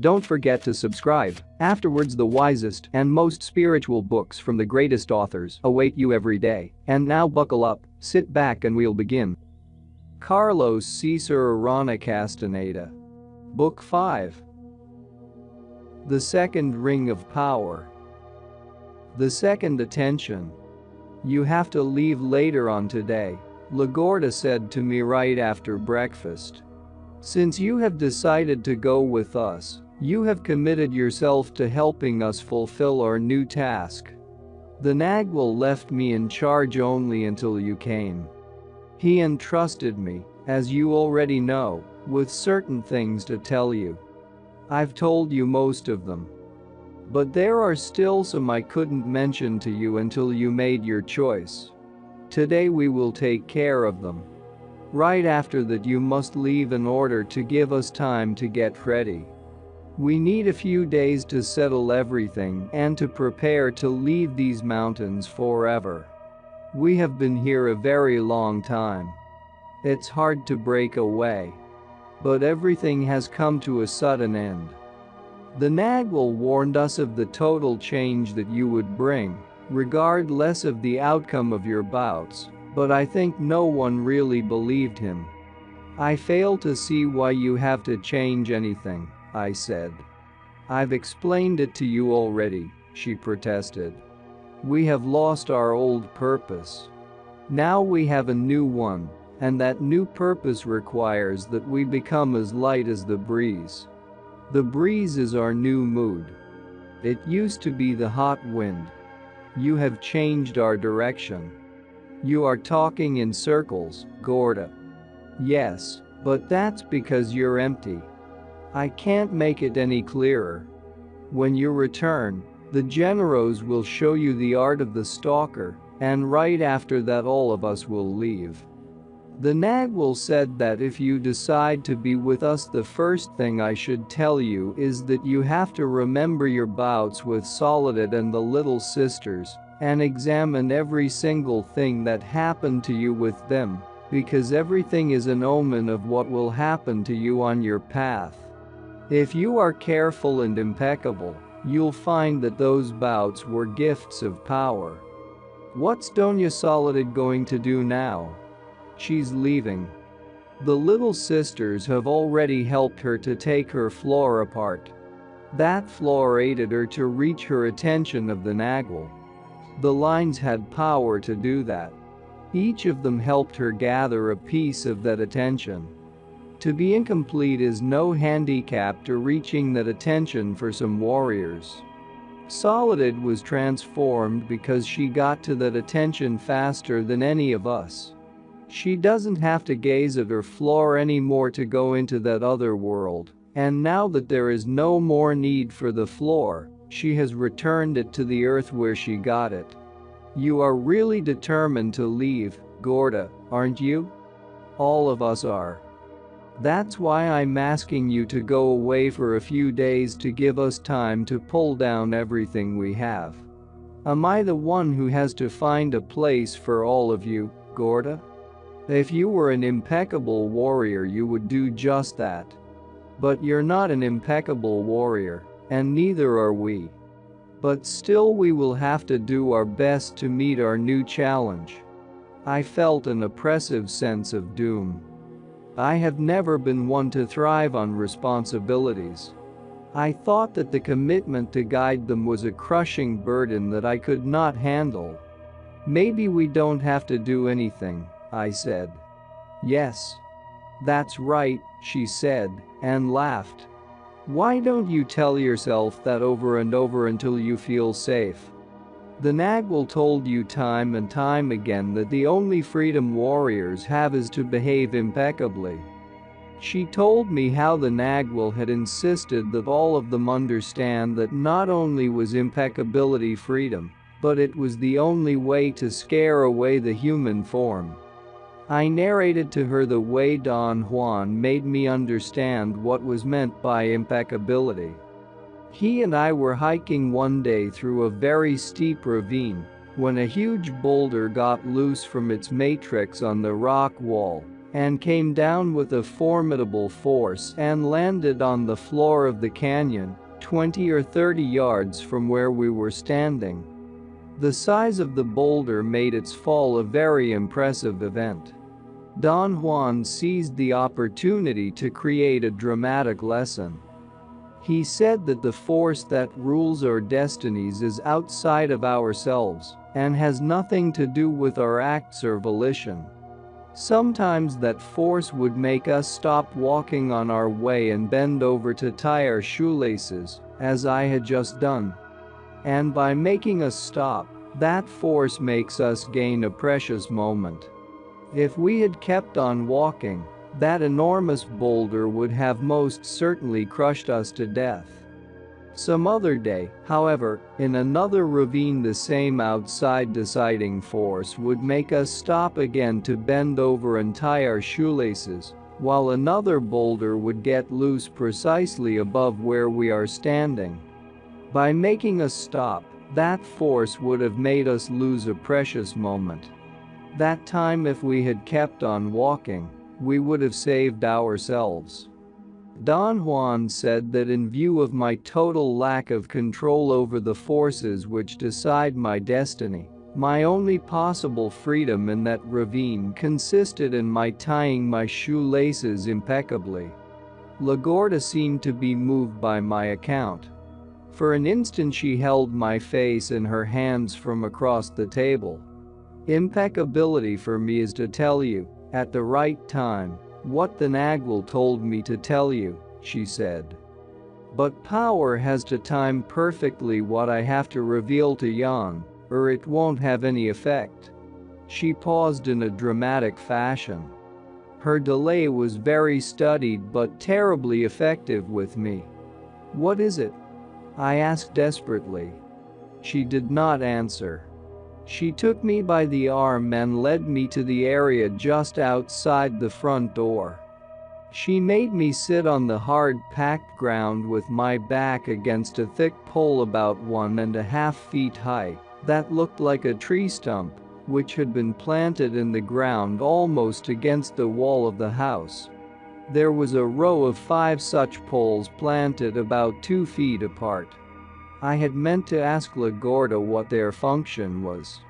Don't forget to subscribe. Afterwards, the wisest and most spiritual books from the greatest authors await you every day. And now buckle up, sit back and we'll begin. Carlos Castaneda. Book 5. The Second Ring of Power. The second attention. You have to leave later on today, Lagorda said to me right after breakfast. Since you have decided to go with us, you have committed yourself to helping us fulfill our new task. The Nagwal left me in charge only until you came. He entrusted me, as you already know, with certain things to tell you. I've told you most of them. But there are still some I couldn't mention to you until you made your choice. Today we will take care of them. Right after that you must leave in order to give us time to get ready. We need a few days to settle everything and to prepare to leave these mountains forever. We have been here a very long time. It's hard to break away. But everything has come to a sudden end. The Nagwal warned us of the total change that you would bring, regardless of the outcome of your bouts, but I think no one really believed him. I fail to see why you have to change anything, I said. I've explained it to you already, she protested. We have lost our old purpose. Now we have a new one, and that new purpose requires that we become as light as the breeze. The breeze is our new mood. It used to be the hot wind. You have changed our direction. You are talking in circles, Gorda. Yes, but that's because you're empty. I can't make it any clearer. When you return, the Generos will show you the art of the stalker, and right after that all of us will leave. The Nagwal said that if you decide to be with us, the first thing I should tell you is that you have to remember your bouts with Soledad and the Little Sisters, and examine every single thing that happened to you with them, because everything is an omen of what will happen to you on your path. If you are careful and impeccable, you'll find that those bouts were gifts of power. What's Doña Soledad going to do now? She's leaving. The Little Sisters have already helped her to take her floor apart. That floor aided her to reach her attention of the Nagwal. The lines had power to do that. Each of them helped her gather a piece of that attention. To be incomplete is no handicap to reaching that attention for some warriors. Soledad was transformed because she got to that attention faster than any of us. She doesn't have to gaze at her floor anymore to go into that other world, and now that there is no more need for the floor, she has returned it to the earth where she got it. You are really determined to leave, Gorda, aren't you? All of us are. That's why I'm asking you to go away for a few days to give us time to pull down everything we have. Am I the one who has to find a place for all of you, Gorda? If you were an impeccable warrior you would do just that. But you're not an impeccable warrior, and neither are we. But still we will have to do our best to meet our new challenge. I felt an oppressive sense of doom. I have never been one to thrive on responsibilities. I thought that the commitment to guide them was a crushing burden that I could not handle. Maybe we don't have to do anything, I said. Yes. That's right, she said, and laughed. Why don't you tell yourself that over and over until you feel safe? The Nagwal told you time and time again that the only freedom warriors have is to behave impeccably. She told me how the Nagwal had insisted that all of them understand that not only was impeccability freedom, but it was the only way to scare away the human form. I narrated to her the way Don Juan made me understand what was meant by impeccability. He and I were hiking one day through a very steep ravine when a huge boulder got loose from its matrix on the rock wall and came down with a formidable force and landed on the floor of the canyon, 20 or 30 yards from where we were standing. The size of the boulder made its fall a very impressive event. Don Juan seized the opportunity to create a dramatic lesson. He said that the force that rules our destinies is outside of ourselves and has nothing to do with our acts or volition. Sometimes that force would make us stop walking on our way and bend over to tie our shoelaces, as I had just done. And by making us stop, that force makes us gain a precious moment. If we had kept on walking, that enormous boulder would have most certainly crushed us to death. Some other day, however, in another ravine the same outside deciding force would make us stop again to bend over and tie our shoelaces, while another boulder would get loose precisely above where we are standing. By making us stop, that force would have made us lose a precious moment. That time, if we had kept on walking, we would have saved ourselves. Don Juan said that in view of my total lack of control over the forces which decide my destiny, my only possible freedom in that ravine consisted in my tying my shoelaces impeccably. LaGorda seemed to be moved by my account. For an instant she held my face in her hands from across the table. Impeccability for me is to tell you, at the right time, what the Nagual told me to tell you, she said. But power has to time perfectly what I have to reveal to Jan, or it won't have any effect. She paused in a dramatic fashion. Her delay was very studied but terribly effective with me. What is it? I asked desperately. She did not answer. She took me by the arm and led me to the area just outside the front door. She made me sit on the hard packed ground with my back against a thick pole about 1.5 feet high that looked like a tree stump, which had been planted in the ground almost against the wall of the house. There was a row of 5 such poles planted about 2 feet apart. I had meant to ask LaGorda what their function was.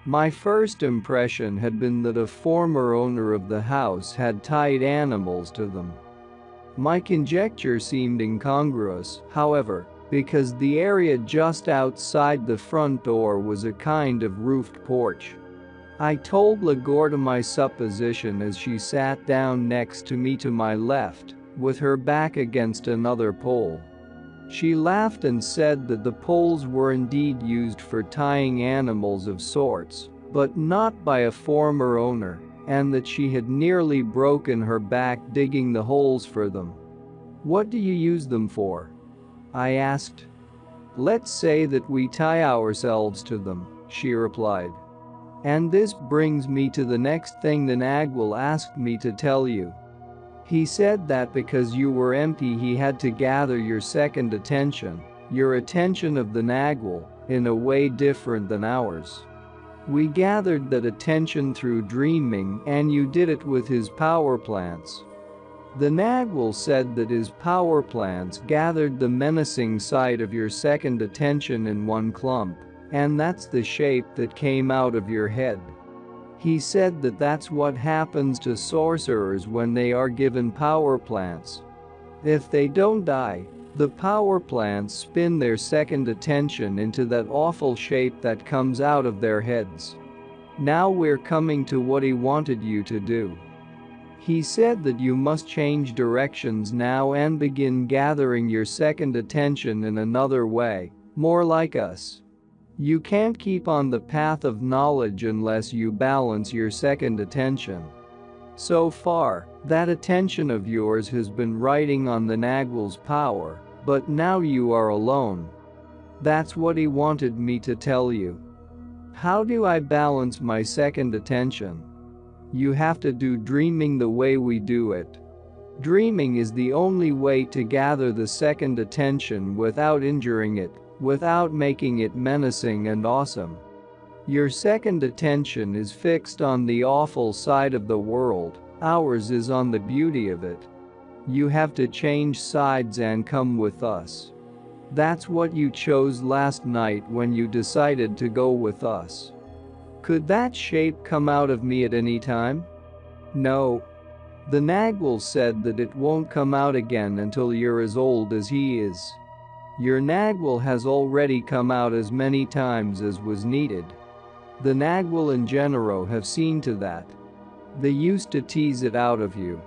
My first impression had been that a former owner of the house had tied animals to them. My conjecture seemed incongruous, however, because the area just outside the front door was a kind of roofed porch. I told LaGorda my supposition as she sat down next to me to my left, with her back against another pole. She laughed and said that the poles were indeed used for tying animals of sorts, but not by a former owner, and that she had nearly broken her back digging the holes for them. What do you use them for? I asked. Let's say that we tie ourselves to them, she replied. And this brings me to the next thing the Nagual asked me to tell you. He said that because you were empty he had to gather your second attention, your attention of the Nagual, in a way different than ours. We gathered that attention through dreaming and you did it with his power plants. The Nagual said that his power plants gathered the menacing side of your second attention in one clump, and that's the shape that came out of your head. He said that that's what happens to sorcerers when they are given power plants. If they don't die, the power plants spin their second attention into that awful shape that comes out of their heads. Now we're coming to what he wanted you to do. He said that you must change directions now and begin gathering your second attention in another way, more like us. You can't keep on the path of knowledge unless you balance your second attention. So far, that attention of yours has been riding on the Nagual's power, but now you are alone. That's what he wanted me to tell you. How do I balance my second attention? You have to do dreaming the way we do it. Dreaming is the only way to gather the second attention without injuring it, without making it menacing and awesome. Your second attention is fixed on the awful side of the world, Ours is on the beauty of it. You have to change sides and come with us. That's what you chose last night when you decided to go with us. Could that shape come out of me at any time? No. The Nagwal said that it won't come out again until you're as old as he is. Your Nagwal has already come out as many times as was needed. The Nagwal and Genero have seen to that. They used to tease it out of you.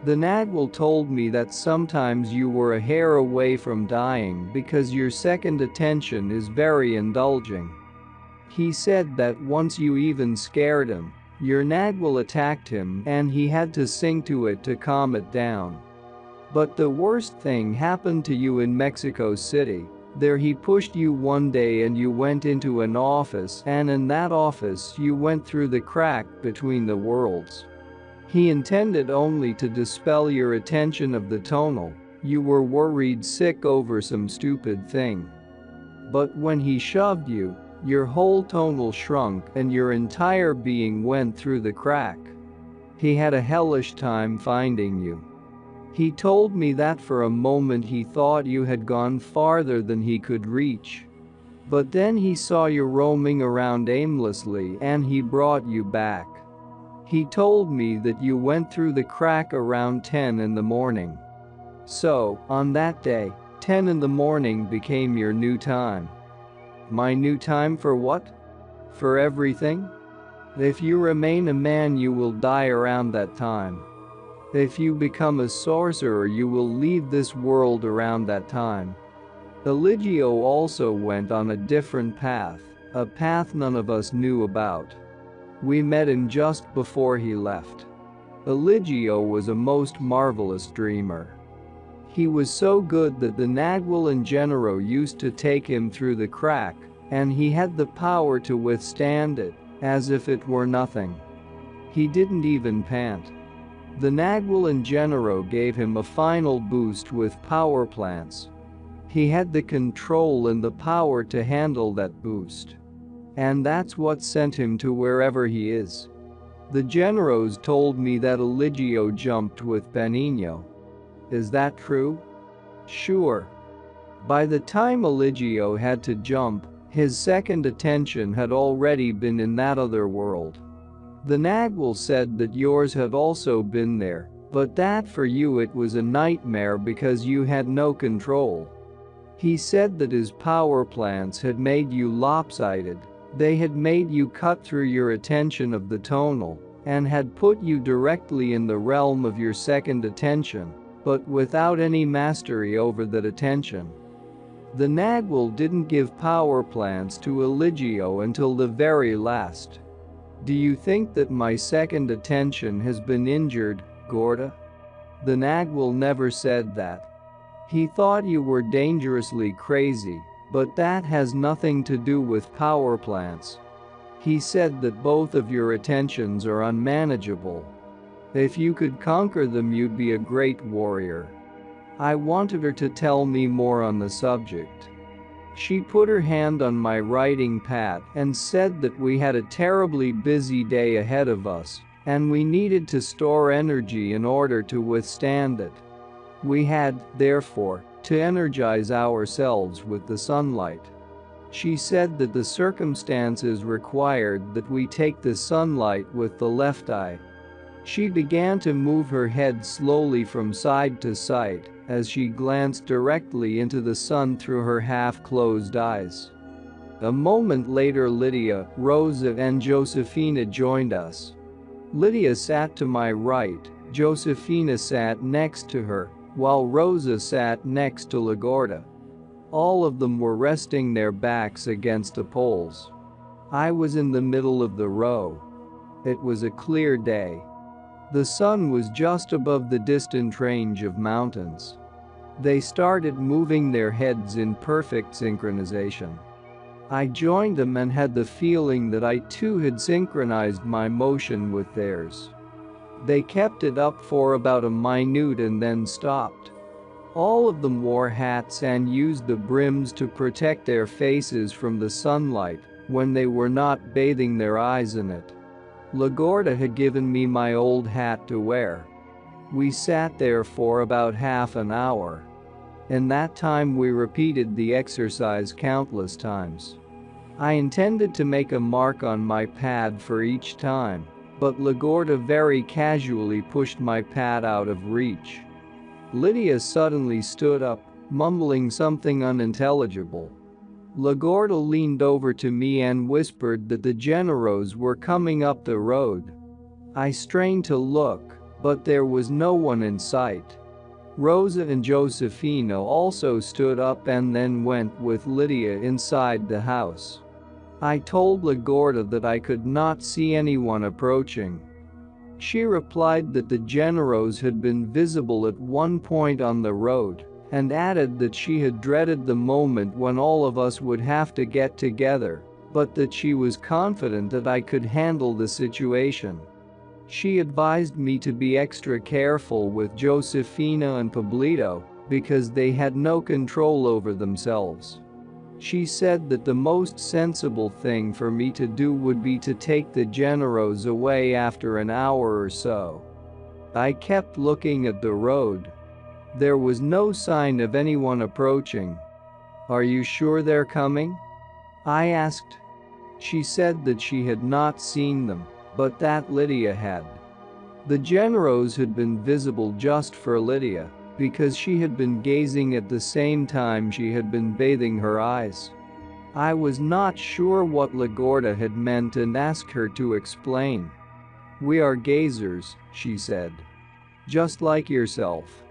The Nagwal told me that sometimes you were a hair away from dying because your second attention is very indulging. He said that once you even scared him, your Nagwal attacked him and he had to sing to it to calm it down. But the worst thing happened to you in Mexico City. There he pushed you one day and you went into an office, and in that office you went through the crack between the worlds. He intended only to dispel your attention of the tonal. You were worried sick over some stupid thing. But when he shoved you, your whole tonal shrunk and your entire being went through the crack. He had a hellish time finding you. He told me that for a moment he thought you had gone farther than he could reach. But then he saw you roaming around aimlessly and he brought you back. He told me that you went through the crack around 10 in the morning. So, on that day, 10 in the morning became your new time. My new time for what? For everything? If you remain a man, you will die around that time. If you become a sorcerer, you will leave this world around that time. Eligio also went on a different path, a path none of us knew about. We met him just before he left. Eligio was a most marvelous dreamer. He was so good that the Nagwal and Genero used to take him through the crack, and he had the power to withstand it, as if it were nothing. He didn't even pant. The Nagwal and Genero gave him a final boost with power plants. He had the control and the power to handle that boost. And that's what sent him to wherever he is. The Generos told me that Eligio jumped with Benigno. Is that true? Sure. By the time Eligio had to jump, his second attention had already been in that other world. The Nagwal said that yours had also been there, but that for you it was a nightmare because you had no control. He said that his power plants had made you lopsided. They had made you cut through your attention of the tonal and had put you directly in the realm of your second attention, but without any mastery over that attention. The Nagwal didn't give power plants to Eligio until the very last. Do you think that my second attention has been injured, Gorda? The Nagwal never said that. He thought you were dangerously crazy, but that has nothing to do with power plants. He said that both of your attentions are unmanageable. If you could conquer them, you'd be a great warrior. I wanted her to tell me more on the subject. She put her hand on my writing pad and said that we had a terribly busy day ahead of us, and we needed to store energy in order to withstand it. We had, therefore, to energize ourselves with the sunlight. She said that the circumstances required that we take the sunlight with the left eye. She began to move her head slowly from side to side as she glanced directly into the sun through her half-closed eyes. A moment later, Lydia, Rosa, and Josefina joined us. Lydia sat to my right, Josefina sat next to her, while Rosa sat next to Lagorda. All of them were resting their backs against the poles. I was in the middle of the row. It was a clear day. The sun was just above the distant range of mountains. They started moving their heads in perfect synchronization. I joined them and had the feeling that I too had synchronized my motion with theirs. They kept it up for about a minute and then stopped. All of them wore hats and used the brims to protect their faces from the sunlight when they were not bathing their eyes in it. Lagorda had given me my old hat to wear. We sat there for about half an hour. In that time we repeated the exercise countless times. I intended to make a mark on my pad for each time, but Lagorda very casually pushed my pad out of reach. Lydia suddenly stood up, mumbling something unintelligible. Lagorda leaned over to me and whispered that the Generos were coming up the road. I strained to look, but there was no one in sight. Rosa and Josefina also stood up and then went with Lydia inside the house. I told Lagorda that I could not see anyone approaching. She replied that the Generos had been visible at one point on the road, and added that she had dreaded the moment when all of us would have to get together, but that she was confident that I could handle the situation. She advised me to be extra careful with Josefina and Pablito because they had no control over themselves. She said that the most sensible thing for me to do would be to take the Generos away after an hour or so. I kept looking at the road. There was no sign of anyone approaching. "Are you sure they're coming?" I asked. She said that she had not seen them, but that Lydia had. The Generos had been visible just for Lydia, because she had been gazing at the same time she had been bathing her eyes. I was not sure what Lagorda had meant and asked her to explain. "We are gazers," she said. "Just like yourself.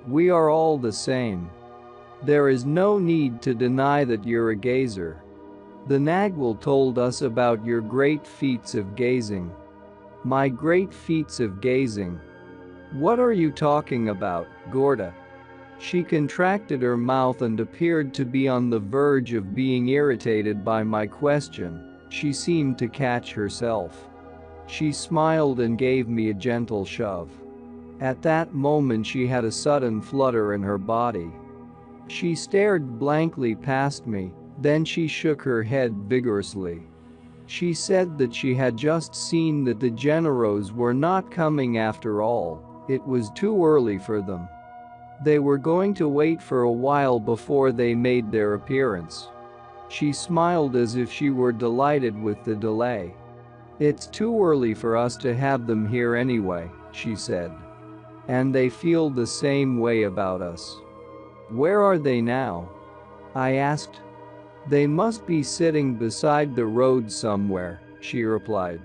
We are all the same. There is no need to deny that you're a gazer. The Nagwal told us about your great feats of gazing." "My great feats of gazing? What are you talking about, Gorda?" She contracted her mouth and appeared to be on the verge of being irritated by my question. She seemed to catch herself. She smiled and gave me a gentle shove. At that moment she had a sudden flutter in her body. She stared blankly past me, then she shook her head vigorously. She said that she had just seen that the Generos were not coming after all. It was too early for them. They were going to wait for a while before they made their appearance. She smiled as if she were delighted with the delay. "It's too early for us to have them here anyway," she said. "And they feel the same way about us." "Where are they now?" I asked. "They must be sitting beside the road somewhere," she replied.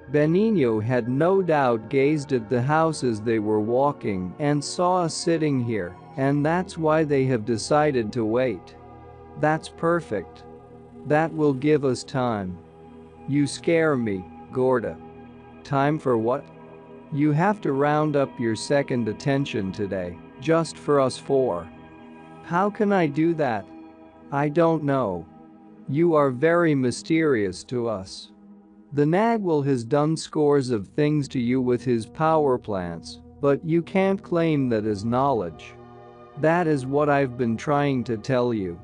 Benigno had no doubt gazed at the house as they were walking and saw us sitting here, and that's why they have decided to wait. That's perfect. That will give us time. You scare me, Gorda. Time for what? You have to round up your second attention today, just for us four. How can I do that? I don't know. You are very mysterious to us. The Nagwal has done scores of things to you with his power plants, but you can't claim that as knowledge. That is what I've been trying to tell you.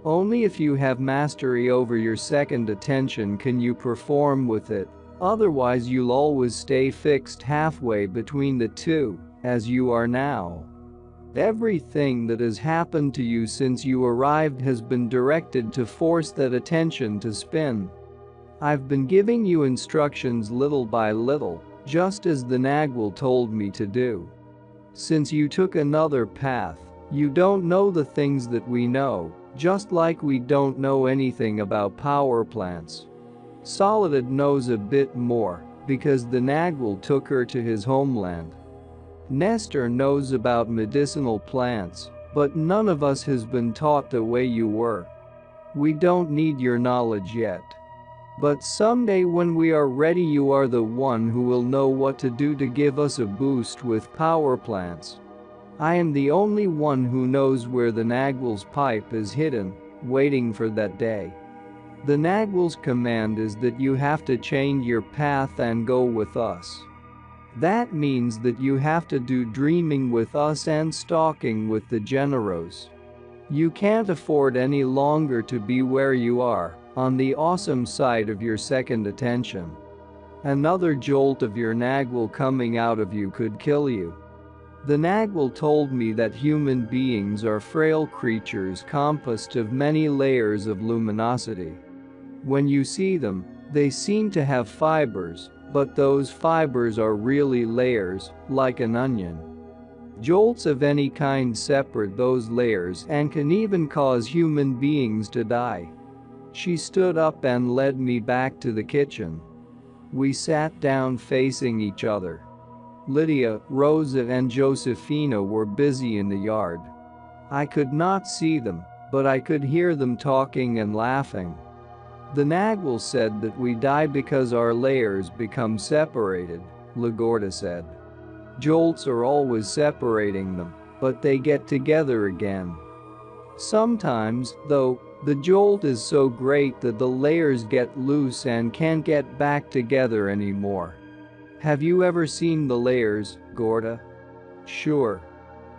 Only if you have mastery over your second attention can you perform with it, otherwise you'll always stay fixed halfway between the two, as you are now. Everything that has happened to you since you arrived has been directed to force that attention to spin. I've been giving you instructions little by little, just as the Nagwal told me to do. Since you took another path, you don't know the things that we know, just like we don't know anything about power plants. Soledad knows a bit more, because the Nagwal took her to his homeland. Nestor knows about medicinal plants, but none of us has been taught the way you were. We don't need your knowledge yet. But someday when we are ready you are the one who will know what to do to give us a boost with power plants. I am the only one who knows where the Nagwal's pipe is hidden, waiting for that day. The Nagwal's command is that you have to change your path and go with us. That means that you have to do dreaming with us and stalking with the Generos. You can't afford any longer to be where you are, on the awesome side of your second attention. Another jolt of your nagual coming out of you could kill you. The nagual told me that human beings are frail creatures composed of many layers of luminosity. When you see them, they seem to have fibers, but those fibers are really layers, like an onion. Jolts of any kind separate those layers and can even cause human beings to die. She stood up and led me back to the kitchen. We sat down facing each other. Lydia, Rosa and Josefina were busy in the yard. I could not see them, but I could hear them talking and laughing. The nagual said that we die because our layers become separated, Lagorda said. Jolts are always separating them, but they get together again. Sometimes, though, the jolt is so great that the layers get loose and can't get back together anymore. Have you ever seen the layers, Gorda? Sure.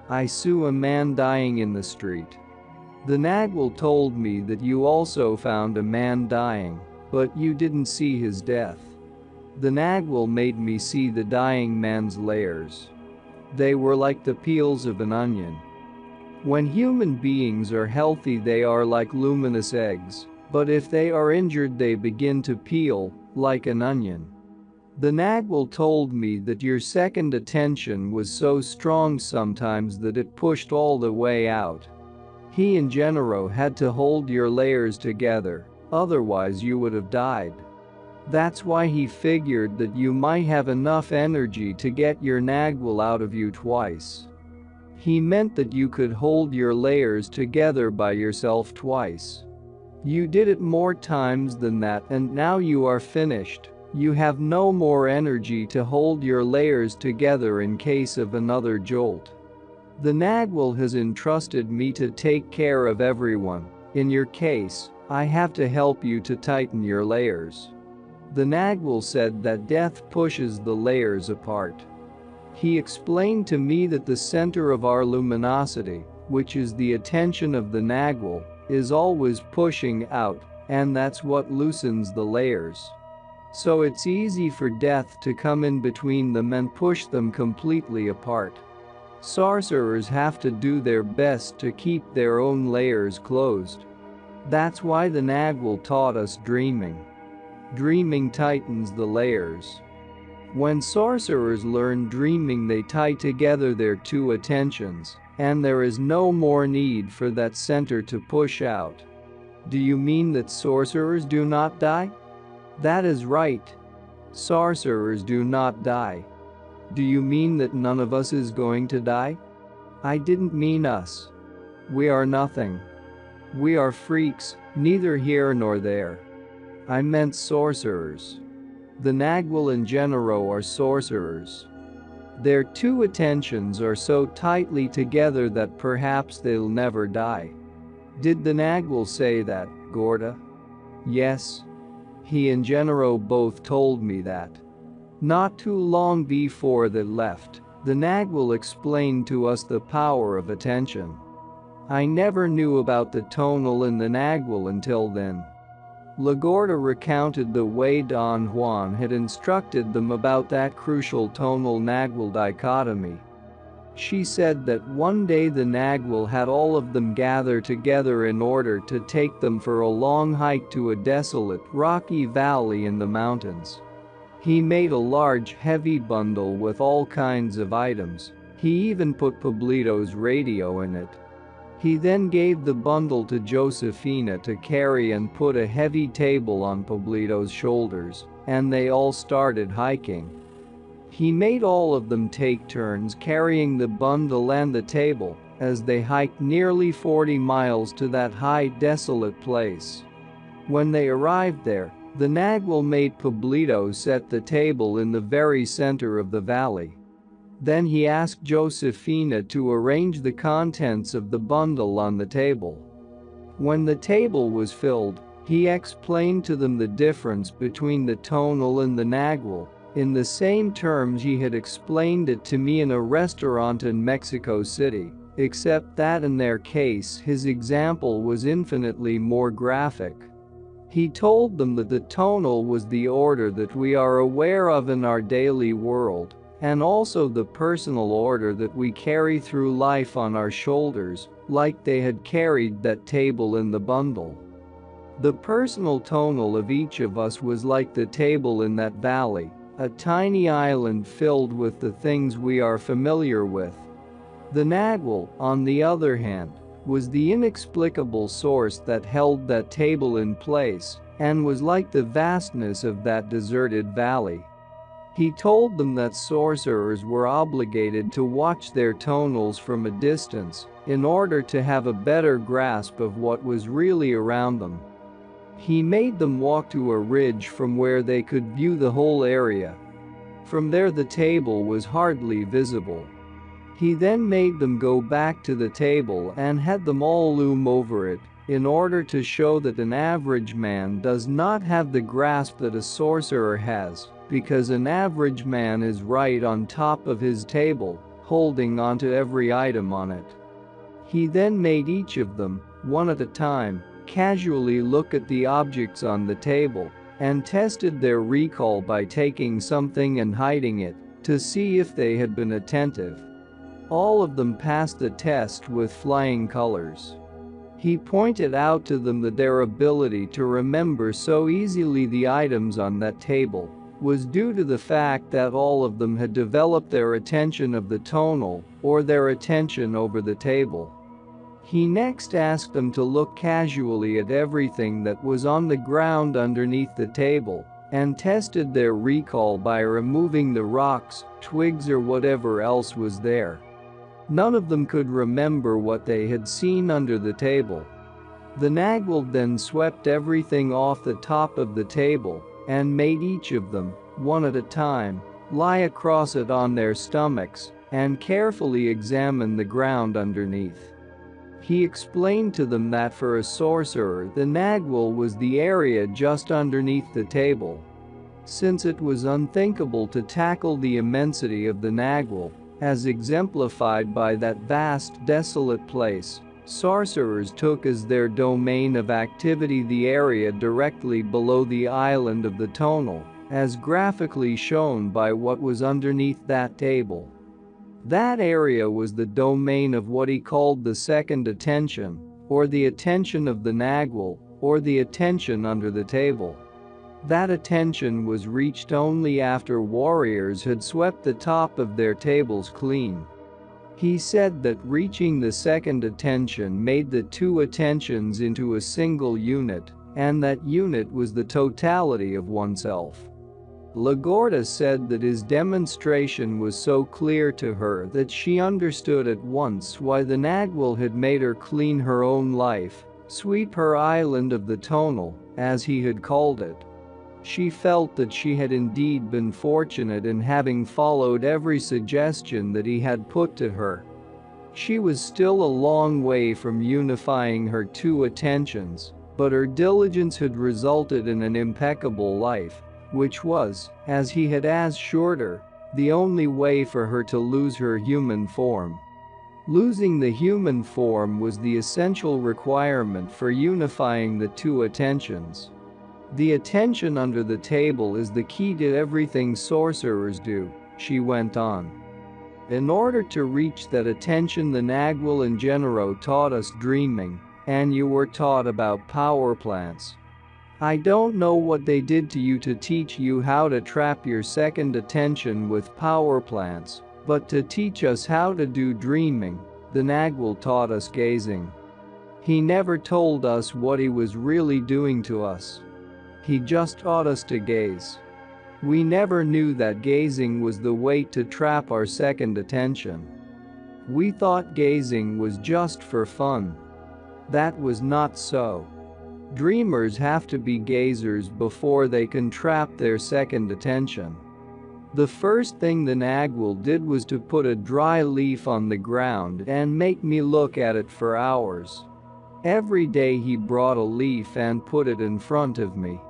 I saw a man dying in the street. The nagual told me that you also found a man dying, but you didn't see his death. The nagual made me see the dying man's layers. They were like the peels of an onion. When human beings are healthy, they are like luminous eggs, but if they are injured, they begin to peel, like an onion. The nagual told me that your second attention was so strong sometimes that it pushed all the way out. He and Gennaro had to hold your layers together, otherwise you would have died. That's why he figured that you might have enough energy to get your nagual out of you twice. He meant that you could hold your layers together by yourself twice. You did it more times than that, and now you are finished. You have no more energy to hold your layers together in case of another jolt. The nagual has entrusted me to take care of everyone. In your case, I have to help you to tighten your layers. The nagual said that death pushes the layers apart. He explained to me that the center of our luminosity, which is the attention of the nagual, is always pushing out, and that's what loosens the layers. So it's easy for death to come in between them and push them completely apart. Sorcerers have to do their best to keep their own layers closed. That's why the nagual taught us dreaming. Dreaming tightens the layers. When sorcerers learn dreaming, they tie together their two attentions, and there is no more need for that center to push out. Do you mean that sorcerers do not die? That is right. Sorcerers do not die. Do you mean that none of us is going to die? I didn't mean us. We are nothing. We are freaks, neither here nor there. I meant sorcerers. The nagual and Gennaro are sorcerers. Their two attentions are so tightly together that perhaps they'll never die. Did the nagual say that, Gorda? Yes. He and Gennaro both told me that. Not too long before they left, the nagual explained to us the power of attention. I never knew about the tonal in the nagual until then. Lagorda recounted the way Don Juan had instructed them about that crucial tonal-nagual dichotomy. She said that one day the nagual had all of them gather together in order to take them for a long hike to a desolate, rocky valley in the mountains. He made a large, heavy bundle with all kinds of items. He even put Pablito's radio in it. He then gave the bundle to Josefina to carry and put a heavy table on Pablito's shoulders, and they all started hiking. He made all of them take turns carrying the bundle and the table as they hiked nearly 40 miles to that high, desolate place. When they arrived there, the nagual made Pablito set the table in the very center of the valley. Then he asked Josefina to arrange the contents of the bundle on the table. When the table was filled, he explained to them the difference between the tonal and the nagual, in the same terms he had explained it to me in a restaurant in Mexico City, except that in their case his example was infinitely more graphic. He told them that the tonal was the order that we are aware of in our daily world, and also the personal order that we carry through life on our shoulders, like they had carried that table in the bundle. The personal tonal of each of us was like the table in that valley, a tiny island filled with the things we are familiar with. The Nagwal, on the other hand, was the inexplicable source that held that table in place and was like the vastness of that deserted valley. He told them that sorcerers were obligated to watch their tonals from a distance in order to have a better grasp of what was really around them. He made them walk to a ridge from where they could view the whole area. From there the table was hardly visible. He then made them go back to the table and had them all loom over it, in order to show that an average man does not have the grasp that a sorcerer has, because an average man is right on top of his table, holding onto every item on it. He then made each of them, one at a time, casually look at the objects on the table, and tested their recall by taking something and hiding it, to see if they had been attentive. All of them passed the test with flying colors. He pointed out to them that their ability to remember so easily the items on that table was due to the fact that all of them had developed their attention of the tonal, or their attention over the table. He next asked them to look casually at everything that was on the ground underneath the table, and tested their recall by removing the rocks, twigs or whatever else was there. None of them could remember what they had seen under the table. The Nagwal then swept everything off the top of the table and made each of them, one at a time, lie across it on their stomachs and carefully examine the ground underneath. He explained to them that for a sorcerer the Nagwal was the area just underneath the table. Since it was unthinkable to tackle the immensity of the Nagwal, as exemplified by that vast desolate place, sorcerers took as their domain of activity the area directly below the island of the tonal, as graphically shown by what was underneath that table. That area was the domain of what he called the second attention, or the attention of the Nagwal, or the attention under the table. That attention was reached only after warriors had swept the top of their tables clean. He said that reaching the second attention made the two attentions into a single unit, and that unit was the totality of oneself. Lagorda said that his demonstration was so clear to her that she understood at once why the Nagwal had made her clean her own life, sweep her island of the tonal, as he had called it. She felt that she had indeed been fortunate in having followed every suggestion that he had put to her. She was still a long way from unifying her two attentions, but her diligence had resulted in an impeccable life, which was, as he had assured her, the only way for her to lose her human form. Losing the human form was the essential requirement for unifying the two attentions. The attention under the table is the key to everything sorcerers do, she went on. In order to reach that attention, the Nagwal and Genero taught us dreaming, and you were taught about power plants. I don't know what they did to you to teach you how to trap your second attention with power plants, but to teach us how to do dreaming, the Nagwal taught us gazing. He never told us what he was really doing to us. He just taught us to gaze. We never knew that gazing was the way to trap our second attention. We thought gazing was just for fun. That was not so. Dreamers have to be gazers before they can trap their second attention. The first thing the Nagwal did was to put a dry leaf on the ground and make me look at it for hours. Every day he brought a leaf and put it in front of me.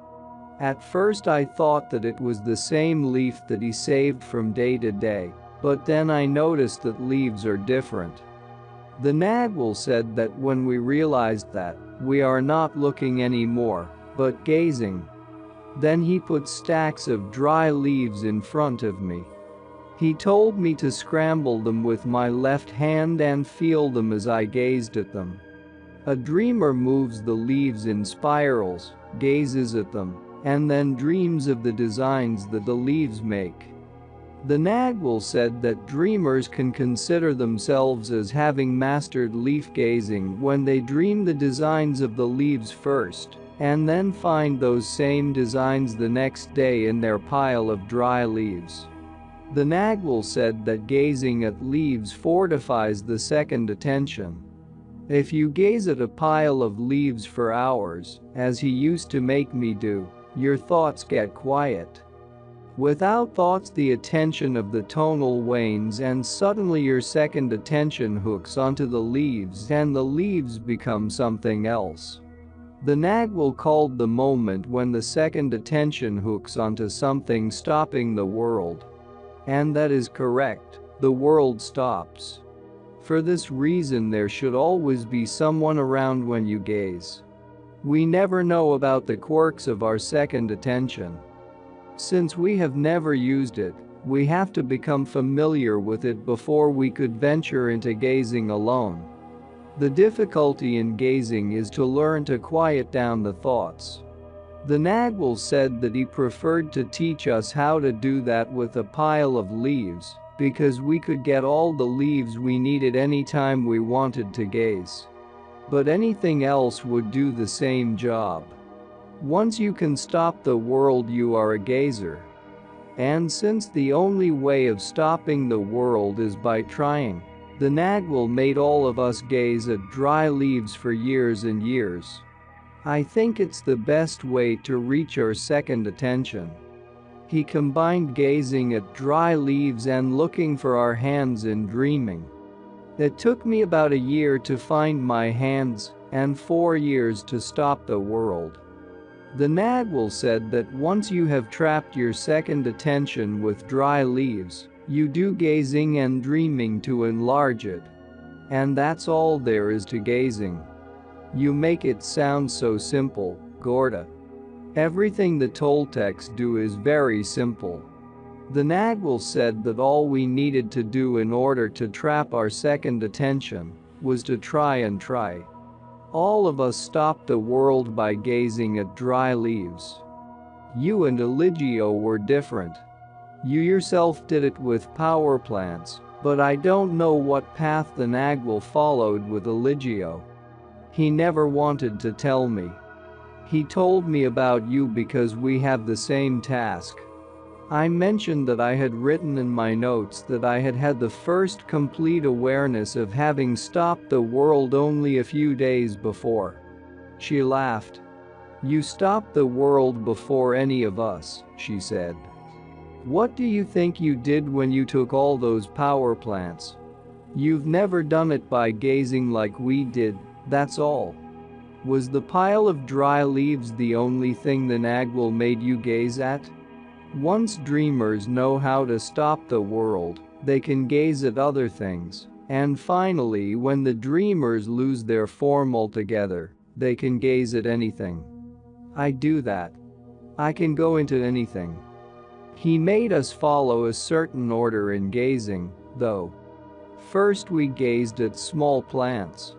At first I thought that it was the same leaf that he saved from day to day, but then I noticed that leaves are different. The Nagwal said that when we realized that we are not looking anymore, but gazing. Then he put stacks of dry leaves in front of me. He told me to scramble them with my left hand and feel them as I gazed at them. A dreamer moves the leaves in spirals, gazes at them, and then dreams of the designs that the leaves make. The Nagwal said that dreamers can consider themselves as having mastered leaf gazing when they dream the designs of the leaves first, and then find those same designs the next day in their pile of dry leaves. The Nagwal said that gazing at leaves fortifies the second attention. If you gaze at a pile of leaves for hours, as he used to make me do, your thoughts get quiet. Without thoughts, the attention of the tonal wanes and suddenly your second attention hooks onto the leaves and the leaves become something else. The Nagwal called the moment when the second attention hooks onto something stopping the world. And that is correct, the world stops. For this reason there should always be someone around when you gaze. We never know about the quirks of our second attention. Since we have never used it, we have to become familiar with it before we could venture into gazing alone. The difficulty in gazing is to learn to quiet down the thoughts. The Nagwal said that he preferred to teach us how to do that with a pile of leaves, because we could get all the leaves we needed anytime we wanted to gaze. But anything else would do the same job. Once you can stop the world, you are a gazer. And since the only way of stopping the world is by trying, the Nagwal made all of us gaze at dry leaves for years and years. I think it's the best way to reach our second attention. He combined gazing at dry leaves and looking for our hands in dreaming. It took me about a year to find my hands, and 4 years to stop the world. The Nagwal said that once you have trapped your second attention with dry leaves, you do gazing and dreaming to enlarge it. And that's all there is to gazing. You make it sound so simple, Gorda. Everything the Toltecs do is very simple. The Nagwal said that all we needed to do in order to trap our second attention was to try and try. All of us stopped the world by gazing at dry leaves. You and Eligio were different. You yourself did it with power plants, but I don't know what path the Nagwal followed with Eligio. He never wanted to tell me. He told me about you because we have the same task. I mentioned that I had written in my notes that I had had the first complete awareness of having stopped the world only a few days before. She laughed. You stopped the world before any of us, she said. What do you think you did when you took all those power plants? You've never done it by gazing like we did, that's all. Was the pile of dry leaves the only thing the Nagwal made you gaze at? Once dreamers know how to stop the world, they can gaze at other things, and finally when the dreamers lose their form altogether, they can gaze at anything. I do that. I can go into anything. He made us follow a certain order in gazing, though. First we gazed at small plants.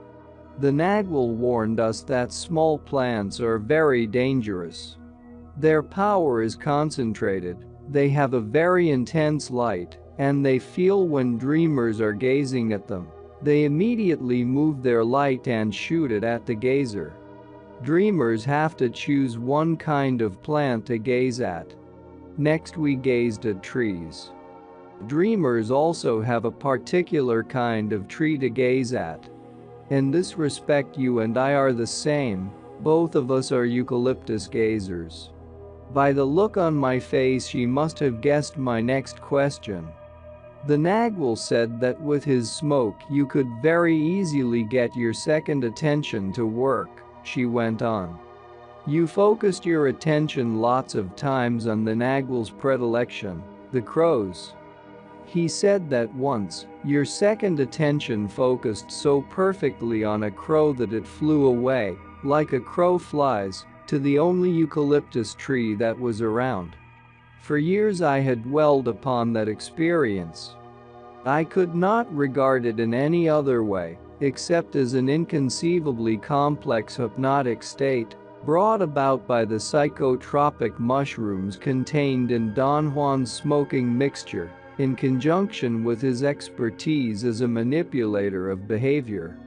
The Nagwal warned us that small plants are very dangerous. Their power is concentrated, they have a very intense light, and they feel when dreamers are gazing at them. They immediately move their light and shoot it at the gazer. Dreamers have to choose one kind of plant to gaze at. Next we gazed at trees. Dreamers also have a particular kind of tree to gaze at. In this respect you and I are the same, both of us are eucalyptus gazers. By the look on my face she must have guessed my next question. The Nagwal said that with his smoke you could very easily get your second attention to work, she went on. You focused your attention lots of times on the Nagwal's predilection, the crows. He said that once, your second attention focused so perfectly on a crow that it flew away, like a crow flies, to the only eucalyptus tree that was around. For years I had dwelled upon that experience. I could not regard it in any other way, except as an inconceivably complex hypnotic state, brought about by the psychotropic mushrooms contained in Don Juan's smoking mixture, in conjunction with his expertise as a manipulator of behavior.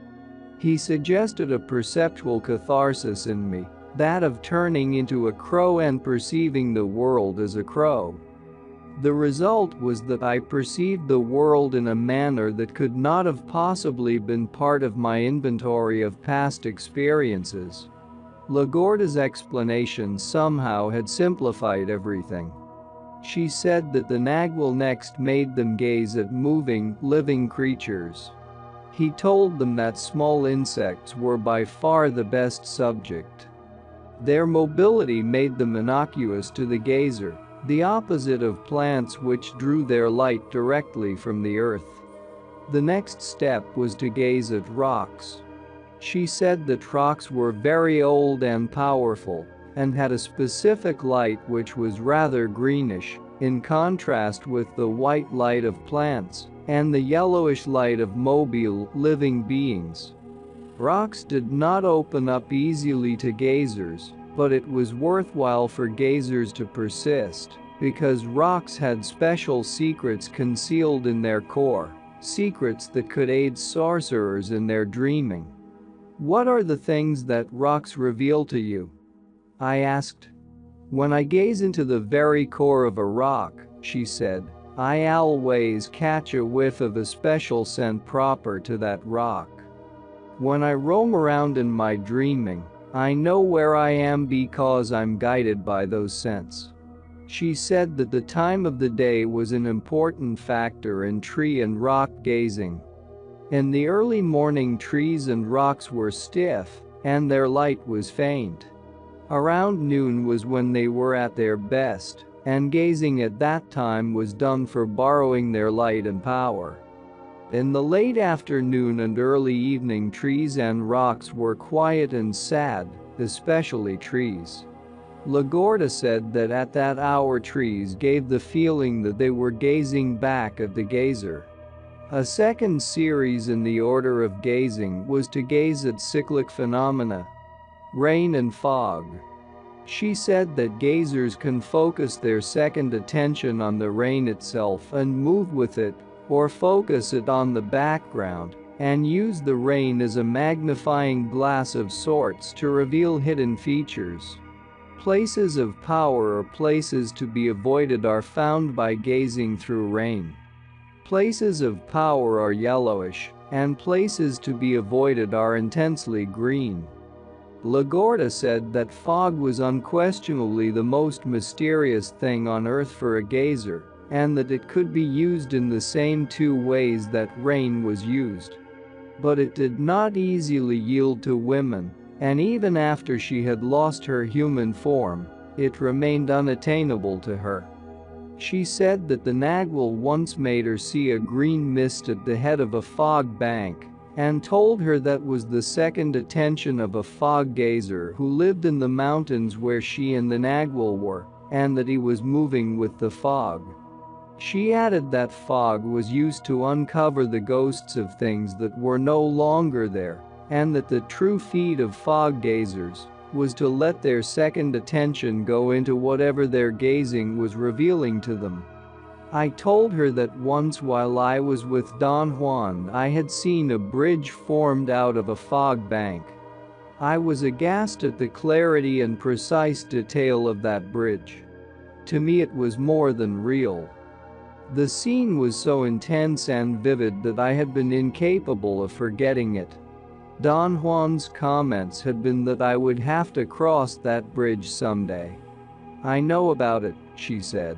He suggested a perceptual catharsis in me, that of turning into a crow and perceiving the world as a crow. The result was that I perceived the world in a manner that could not have possibly been part of my inventory of past experiences. LaGuardia's explanation somehow had simplified everything. She said that the Nagual next made them gaze at moving, living creatures. He told them that small insects were by far the best subject. Their mobility made them innocuous to the gazer, the opposite of plants which drew their light directly from the earth. The next step was to gaze at rocks. She said that rocks were very old and powerful, and had a specific light which was rather greenish, in contrast with the white light of plants and the yellowish light of mobile, living beings. Rocks did not open up easily to gazers, but it was worthwhile for gazers to persist, because rocks had special secrets concealed in their core, secrets that could aid sorcerers in their dreaming. "What are the things that rocks reveal to you?" I asked. "When I gaze into the very core of a rock," she said, "I always catch a whiff of a special scent proper to that rock. When I roam around in my dreaming, I know where I am because I'm guided by those scents." She said that the time of the day was an important factor in tree and rock gazing. In the early morning, trees and rocks were stiff, and their light was faint. Around noon was when they were at their best, and gazing at that time was done for borrowing their light and power. In the late afternoon and early evening, trees and rocks were quiet and sad, especially trees. LaGuardia said that at that hour trees gave the feeling that they were gazing back at the gazer. A second series in the order of gazing was to gaze at cyclic phenomena, rain and fog. She said that gazers can focus their second attention on the rain itself and move with it, or focus it on the background, and use the rain as a magnifying glass of sorts to reveal hidden features. Places of power or places to be avoided are found by gazing through rain. Places of power are yellowish, and places to be avoided are intensely green. LaGuardia said that fog was unquestionably the most mysterious thing on earth for a gazer, and that it could be used in the same two ways that rain was used. But it did not easily yield to women, and even after she had lost her human form, it remained unattainable to her. She said that the Nagual once made her see a green mist at the head of a fog bank, and told her that was the second attention of a fog gazer who lived in the mountains where she and the Nagual were, and that he was moving with the fog. She added that fog was used to uncover the ghosts of things that were no longer there, and that the true feat of fog gazers was to let their second attention go into whatever their gazing was revealing to them. I told her that once while I was with Don Juan I had seen a bridge formed out of a fog bank. I was aghast at the clarity and precise detail of that bridge. To me it was more than real. The scene was so intense and vivid that I had been incapable of forgetting it. Don Juan's comments had been that I would have to cross that bridge someday. "I know about it," she said.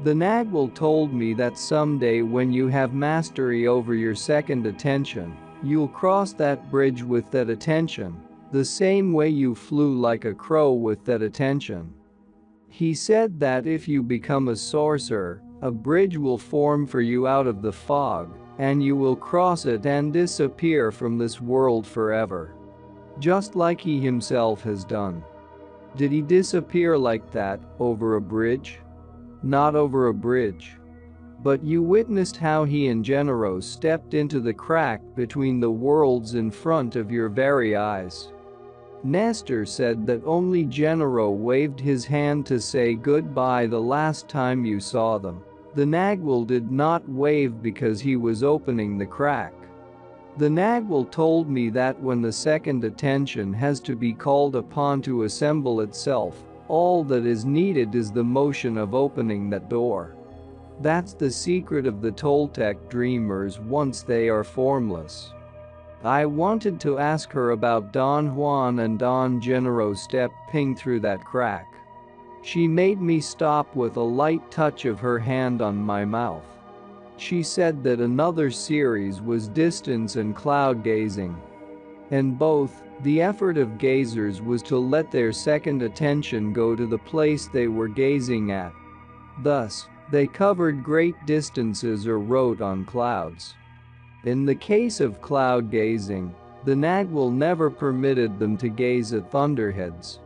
"The Nagual told me that someday when you have mastery over your second attention, you'll cross that bridge with that attention, the same way you flew like a crow with that attention." He said that if you become a sorcerer, a bridge will form for you out of the fog, and you will cross it and disappear from this world forever. Just like he himself has done. Did he disappear like that, over a bridge? Not over a bridge. But you witnessed how he and Gennaro stepped into the crack between the worlds in front of your very eyes. Nestor said that only Gennaro waved his hand to say goodbye the last time you saw them. The Nagwal did not wave because he was opening the crack. The Nagwal told me that when the second attention has to be called upon to assemble itself, all that is needed is the motion of opening that door. That's the secret of the Toltec dreamers once they are formless. I wanted to ask her about Don Juan and Don Gennaro stepping through that crack. She made me stop with a light touch of her hand on my mouth. She said that another series was distance and cloud gazing. And both, the effort of gazers was to let their second attention go to the place they were gazing at. Thus, they covered great distances or wrote on clouds. In the case of cloud gazing, the Nagwal never permitted them to gaze at thunderheads.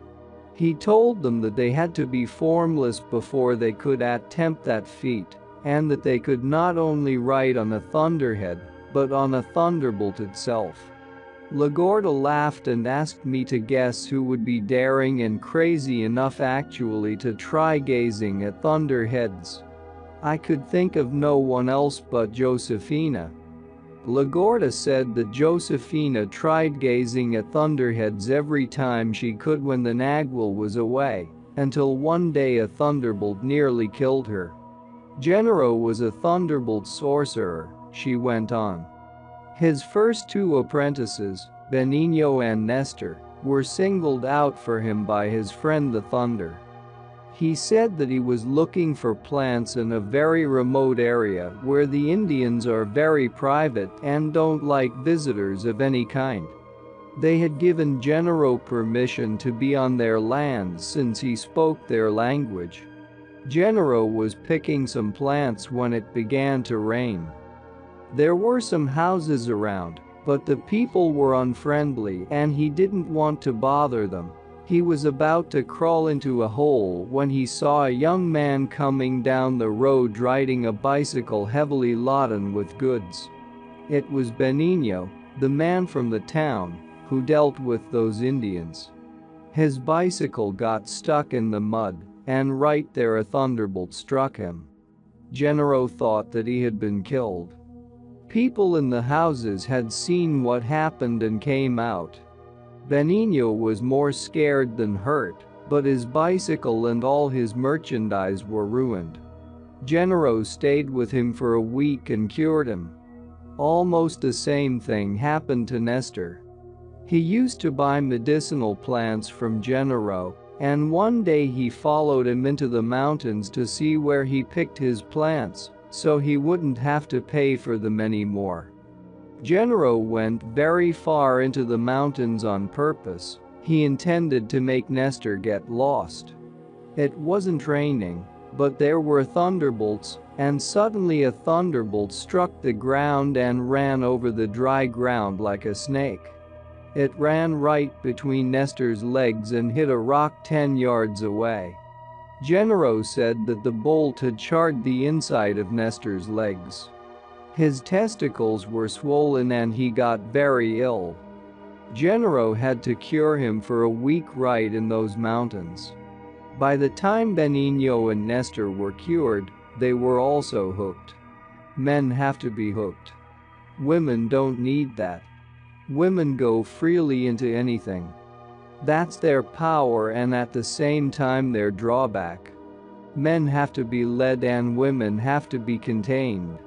He told them that they had to be formless before they could attempt that feat, and that they could not only write on a thunderhead, but on a thunderbolt itself. Lagorda laughed and asked me to guess who would be daring and crazy enough actually to try gazing at thunderheads. I could think of no one else but Josefina. Lagorda said that Josefina tried gazing at thunderheads every time she could when the Nagwal was away, until one day a thunderbolt nearly killed her. Gennaro was a thunderbolt sorcerer, she went on. His first two apprentices, Benigno and Nestor, were singled out for him by his friend the Thunder. He said that he was looking for plants in a very remote area where the Indians are very private and don't like visitors of any kind. They had given Gennaro permission to be on their lands since he spoke their language. Gennaro was picking some plants when it began to rain. There were some houses around, but the people were unfriendly and he didn't want to bother them. He was about to crawl into a hole when he saw a young man coming down the road riding a bicycle heavily laden with goods. It was Benigno, the man from the town, who dealt with those Indians. His bicycle got stuck in the mud, and right there a thunderbolt struck him. Gennaro thought that he had been killed. People in the houses had seen what happened and came out. Benigno was more scared than hurt, but his bicycle and all his merchandise were ruined. Gennaro stayed with him for a week and cured him. Almost the same thing happened to Nestor. He used to buy medicinal plants from Gennaro, and one day he followed him into the mountains to see where he picked his plants, so he wouldn't have to pay for them anymore. Gennaro went very far into the mountains on purpose. He intended to make Nestor get lost. It wasn't raining, but there were thunderbolts, and suddenly a thunderbolt struck the ground and ran over the dry ground like a snake. It ran right between Nestor's legs and hit a rock 10 yards away. Gennaro said that the bolt had charred the inside of Nestor's legs. His testicles were swollen and he got very ill. Gennaro had to cure him for a week right in those mountains. By the time Benigno and Nestor were cured, they were also hooked. Men have to be hooked. Women don't need that. Women go freely into anything. That's their power and at the same time their drawback. Men have to be led and women have to be contained.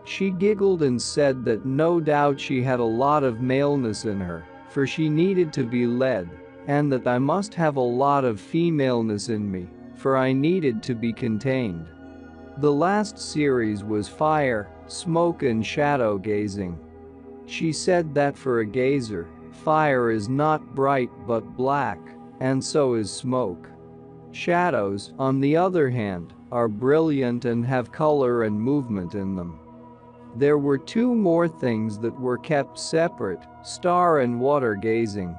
She giggled and said that no doubt she had a lot of maleness in her, for she needed to be led, and that I must have a lot of femaleness in me, for I needed to be contained. The last series was fire, smoke and shadow gazing. She said that for a gazer, fire is not bright but black, and so is smoke. Shadows, on the other hand, are brilliant and have color and movement in them. There were two more things that were kept separate, star and water gazing.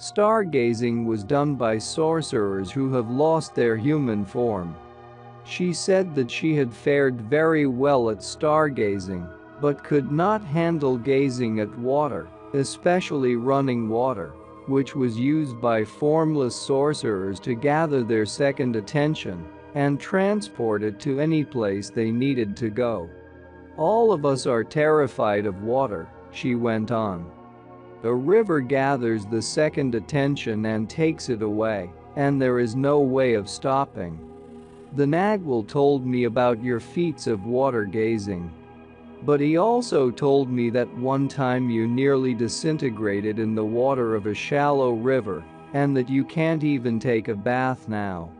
Stargazing was done by sorcerers who have lost their human form. She said that she had fared very well at stargazing, but could not handle gazing at water, especially running water, which was used by formless sorcerers to gather their second attention and transport it to any place they needed to go. All of us are terrified of water, she went on. A river gathers the second attention and takes it away, and there is no way of stopping. The Nagwal told me about your feats of water gazing. But he also told me that one time you nearly disintegrated in the water of a shallow river, and that you can't even take a bath now.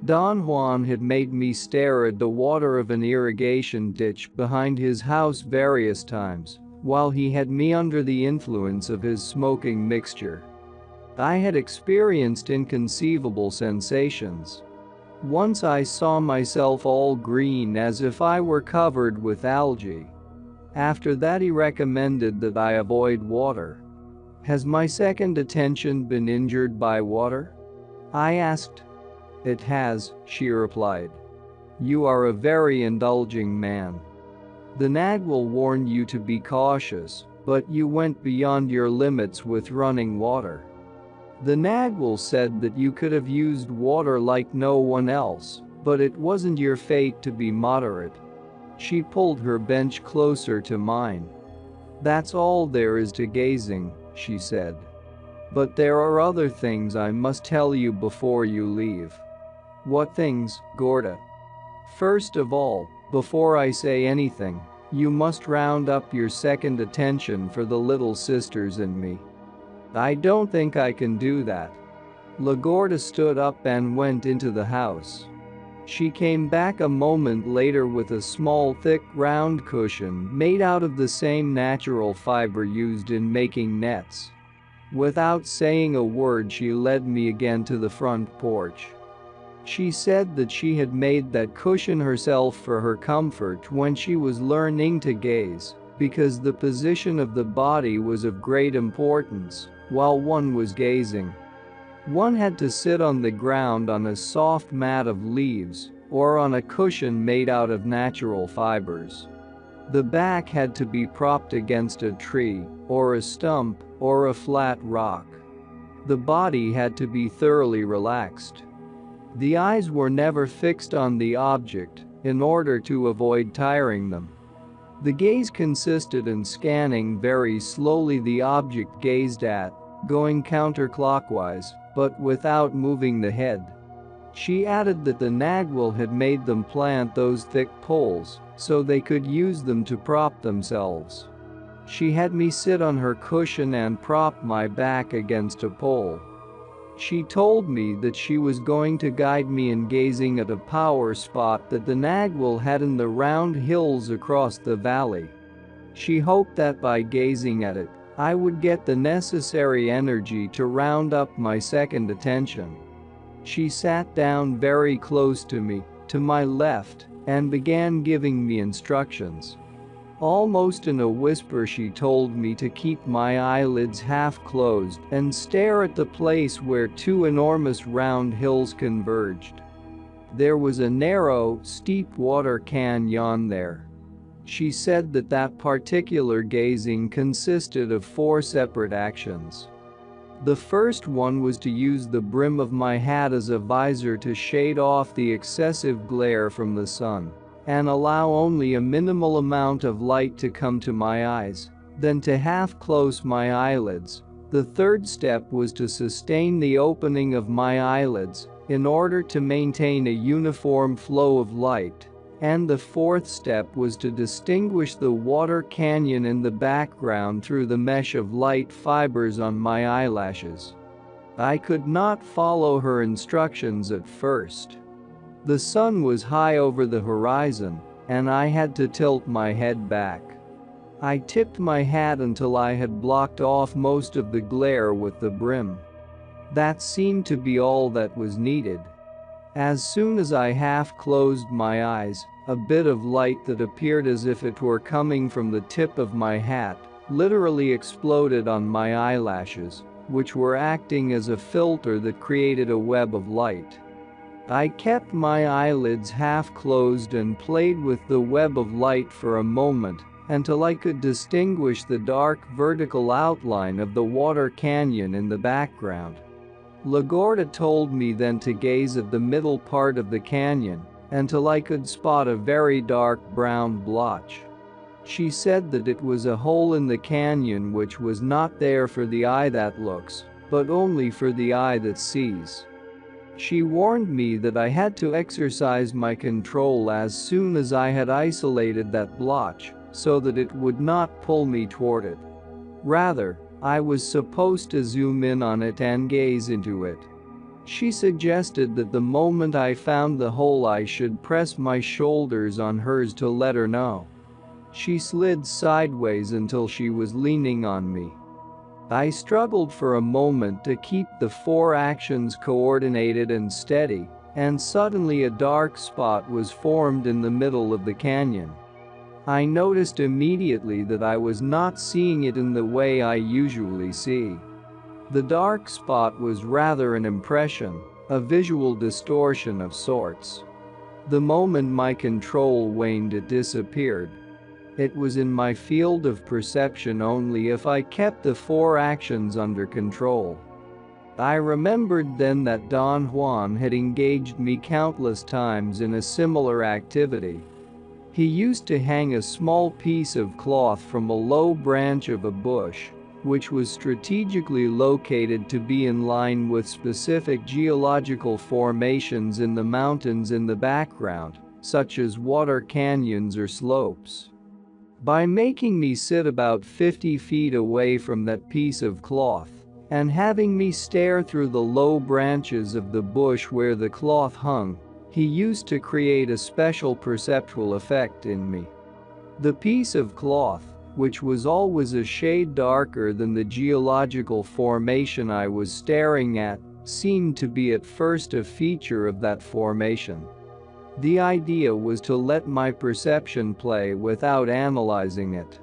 Don Juan had made me stare at the water of an irrigation ditch behind his house various times, while he had me under the influence of his smoking mixture. I had experienced inconceivable sensations. Once I saw myself all green as if I were covered with algae. After that he recommended that I avoid water. Has my second attention been injured by water? I asked. It has, she replied. You are a very indulging man. The Nagwal warned you to be cautious, but you went beyond your limits with running water. The Nagwal said that you could have used water like no one else, but it wasn't your fate to be moderate. She pulled her bench closer to mine. That's all there is to gazing, she said. But there are other things I must tell you before you leave. What things, Gorda? First of all, before I say anything, you must round up your second attention for the little sisters and me. I don't think I can do that. Lagorda stood up and went into the house. She came back a moment later with a small thick round cushion made out of the same natural fiber used in making nets. Without saying a word, she led me again to the front porch. She said that she had made that cushion herself for her comfort when she was learning to gaze, because the position of the body was of great importance while one was gazing. One had to sit on the ground on a soft mat of leaves or on a cushion made out of natural fibers. The back had to be propped against a tree or a stump or a flat rock. The body had to be thoroughly relaxed. The eyes were never fixed on the object in order to avoid tiring them. The gaze consisted in scanning very slowly the object gazed at, going counterclockwise, but without moving the head. She added that the Nagwal had made them plant those thick poles so they could use them to prop themselves. She had me sit on her cushion and prop my back against a pole. She told me that she was going to guide me in gazing at a power spot that the Nagwal had in the round hills across the valley. She hoped that by gazing at it, I would get the necessary energy to round up my second attention. She sat down very close to me, to my left, and began giving me instructions. Almost in a whisper she told me to keep my eyelids half closed and stare at the place where two enormous round hills converged. There was a narrow, steep water canyon there. She said that that particular gazing consisted of 4 separate actions. The first one was to use the brim of my hat as a visor to shade off the excessive glare from the sun and allow only a minimal amount of light to come to my eyes, then to half close my eyelids. The third step was to sustain the opening of my eyelids in order to maintain a uniform flow of light. And the fourth step was to distinguish the water canyon in the background through the mesh of light fibers on my eyelashes. I could not follow her instructions at first. The sun was high over the horizon, and I had to tilt my head back. I tipped my hat until I had blocked off most of the glare with the brim. That seemed to be all that was needed. As soon as I half closed my eyes, a bit of light that appeared as if it were coming from the tip of my hat literally exploded on my eyelashes, which were acting as a filter that created a web of light. I kept my eyelids half closed and played with the web of light for a moment until I could distinguish the dark vertical outline of the water canyon in the background. Lagorda told me then to gaze at the middle part of the canyon until I could spot a very dark brown blotch. She said that it was a hole in the canyon which was not there for the eye that looks, but only for the eye that sees. She warned me that I had to exercise my control as soon as I had isolated that blotch, so that it would not pull me toward it. Rather, I was supposed to zoom in on it and gaze into it. She suggested that the moment I found the hole I should press my shoulders on hers to let her know. She slid sideways until she was leaning on me. I struggled for a moment to keep the 4 actions coordinated and steady, and suddenly a dark spot was formed in the middle of the canyon. I noticed immediately that I was not seeing it in the way I usually see. The dark spot was rather an impression, a visual distortion of sorts. The moment my control waned, it disappeared. It was in my field of perception only if I kept the 4 actions under control. I remembered then that Don Juan had engaged me countless times in a similar activity. He used to hang a small piece of cloth from a low branch of a bush, which was strategically located to be in line with specific geological formations in the mountains in the background, such as water canyons or slopes. By making me sit about 50 feet away from that piece of cloth and having me stare through the low branches of the bush where the cloth hung, he used to create a special perceptual effect in me. The piece of cloth, which was always a shade darker than the geological formation I was staring at, seemed to be at first a feature of that formation. The idea was to let my perception play without analyzing it.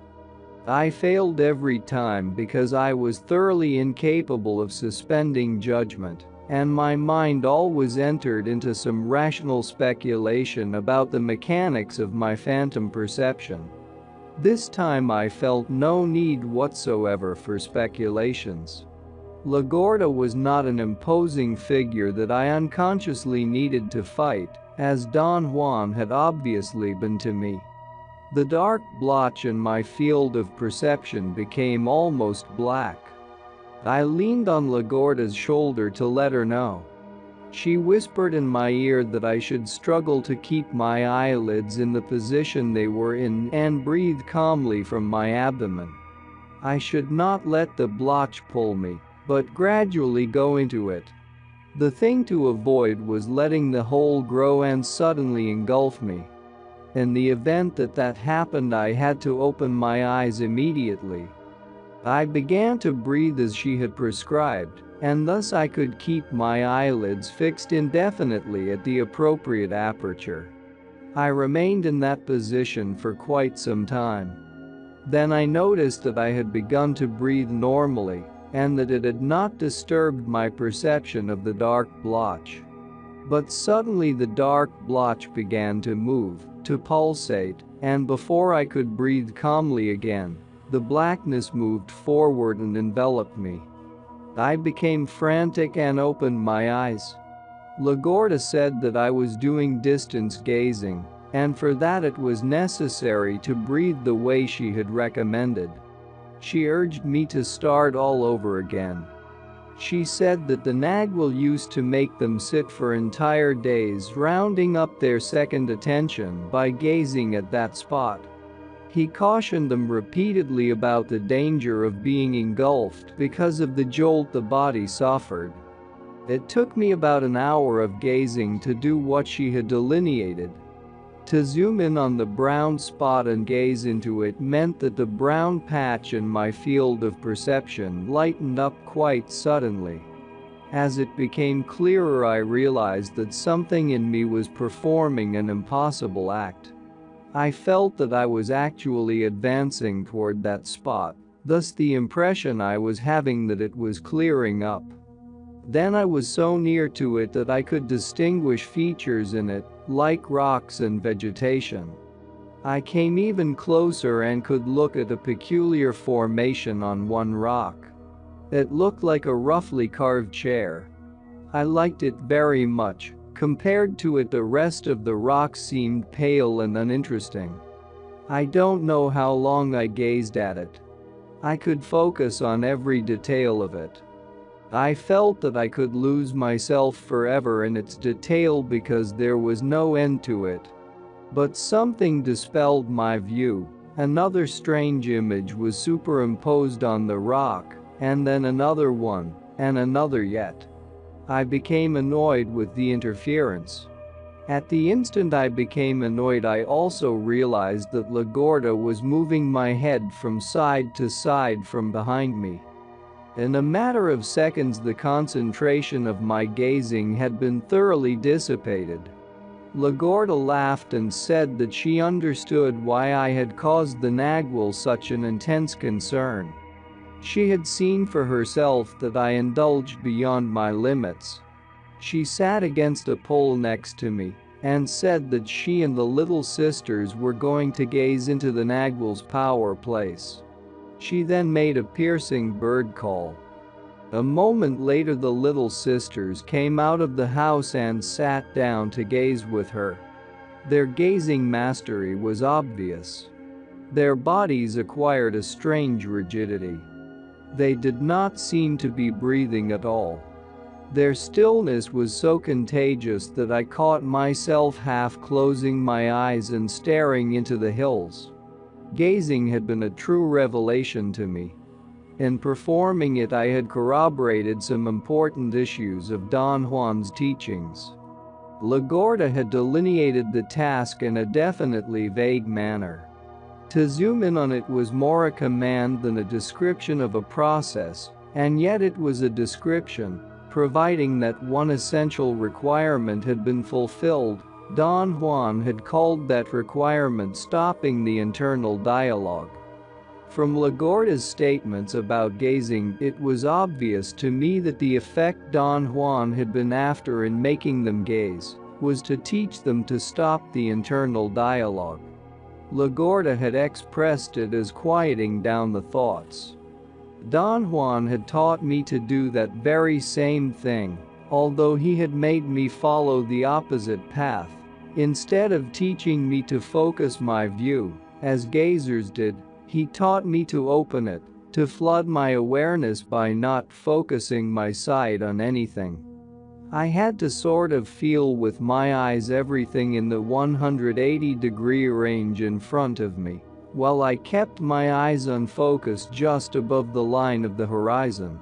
I failed every time because I was thoroughly incapable of suspending judgment, and my mind always entered into some rational speculation about the mechanics of my phantom perception. This time I felt no need whatsoever for speculations. Lagorda was not an imposing figure that I unconsciously needed to fight, as Don Juan had obviously been to me. The dark blotch in my field of perception became almost black. I leaned on Lagorda's shoulder to let her know. She whispered in my ear that I should struggle to keep my eyelids in the position they were in and breathe calmly from my abdomen. I should not let the blotch pull me, but gradually go into it. The thing to avoid was letting the hole grow and suddenly engulf me. In the event that happened, I had to open my eyes immediately. I began to breathe as she had prescribed, and thus I could keep my eyelids fixed indefinitely at the appropriate aperture. I remained in that position for quite some time. Then I noticed that I had begun to breathe normally, and that it had not disturbed my perception of the dark blotch. But suddenly the dark blotch began to move, to pulsate, and before I could breathe calmly again, the blackness moved forward and enveloped me. I became frantic and opened my eyes. Lagorda said that I was doing distance gazing, and for that it was necessary to breathe the way she had recommended. She urged me to start all over again. She said that the Nagwal used to make them sit for entire days rounding up their second attention by gazing at that spot. He cautioned them repeatedly about the danger of being engulfed because of the jolt the body suffered. It took me about an hour of gazing to do what she had delineated. To zoom in on the brown spot and gaze into it meant that the brown patch in my field of perception lightened up quite suddenly. As it became clearer, I realized that something in me was performing an impossible act. I felt that I was actually advancing toward that spot, thus the impression I was having that it was clearing up. Then I was so near to it that I could distinguish features in it, like rocks and vegetation. I came even closer and could look at a peculiar formation on one rock. It looked like a roughly carved chair. I liked it very much. Compared to it, the rest of the rock seemed pale and uninteresting. I don't know how long I gazed at it. I could focus on every detail of it. I felt that I could lose myself forever in its detail because there was no end to it. But something dispelled my view. Another strange image was superimposed on the rock, and then another one, and another yet. I became annoyed with the interference. At the instant I became annoyed, I also realized that Lagorda was moving my head from side to side from behind me. In a matter of seconds, the concentration of my gazing had been thoroughly dissipated. Lagorda laughed and said that she understood why I had caused the Nagwal such an intense concern. She had seen for herself that I indulged beyond my limits. She sat against a pole next to me and said that she and the little sisters were going to gaze into the Nagwal's power place. She then made a piercing bird call. A moment later, the little sisters came out of the house and sat down to gaze with her. Their gazing mastery was obvious. Their bodies acquired a strange rigidity. They did not seem to be breathing at all. Their stillness was so contagious that I caught myself half closing my eyes and staring into the hills. Gazing had been a true revelation to me. In performing it, I had corroborated some important issues of Don Juan's teachings. Lagorda had delineated the task in a definitely vague manner. To zoom in on it was more a command than a description of a process, and yet it was a description, providing that one essential requirement had been fulfilled. Don Juan had called that requirement stopping the internal dialogue. From Lagorda's statements about gazing, it was obvious to me that the effect Don Juan had been after in making them gaze was to teach them to stop the internal dialogue. Lagorda had expressed it as quieting down the thoughts. Don Juan had taught me to do that very same thing, although he had made me follow the opposite path. Instead of teaching me to focus my view, as gazers did, he taught me to open it, to flood my awareness by not focusing my sight on anything. I had to sort of feel with my eyes everything in the 180-degree range in front of me, while I kept my eyes unfocused just above the line of the horizon.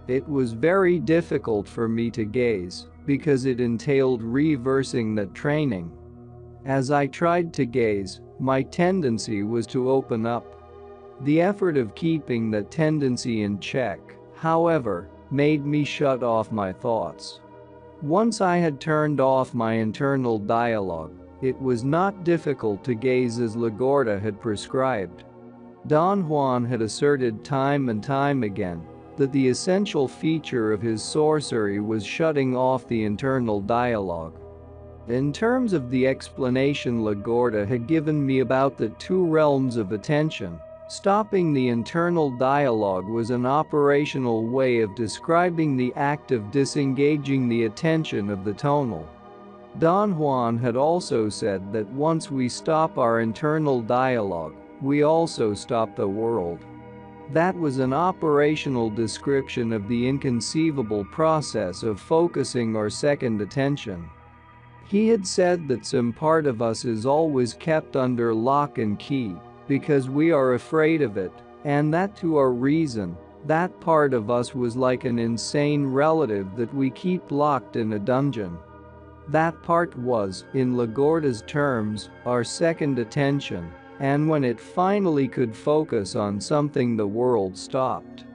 It was very difficult for me to gaze, because it entailed reversing that training. As I tried to gaze, my tendency was to open up. The effort of keeping that tendency in check, however, made me shut off my thoughts. Once I had turned off my internal dialogue, it was not difficult to gaze as Lagorda had prescribed. Don Juan had asserted time and time again that the essential feature of his sorcery was shutting off the internal dialogue. In terms of the explanation Lagorda had given me about the two realms of attention, stopping the internal dialogue was an operational way of describing the act of disengaging the attention of the tonal. Don Juan had also said that once we stop our internal dialogue, we also stop the world. That was an operational description of the inconceivable process of focusing our second attention. He had said that some part of us is always kept under lock and key because we are afraid of it, and that to our reason, that part of us was like an insane relative that we keep locked in a dungeon. That part was, in Lagorda's terms, our second attention, and when it finally could focus on something, the world stopped.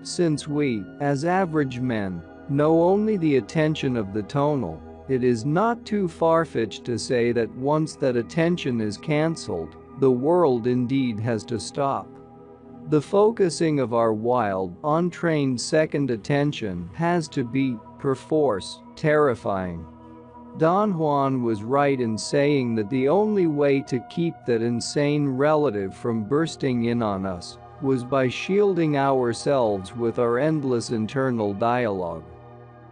Since we, as average men, know only the attention of the tonal, it is not too far-fetched to say that once that attention is cancelled, the world indeed has to stop. The focusing of our wild, untrained second attention has to be, perforce, terrifying. Don Juan was right in saying that the only way to keep that insane relative from bursting in on us was by shielding ourselves with our endless internal dialogue.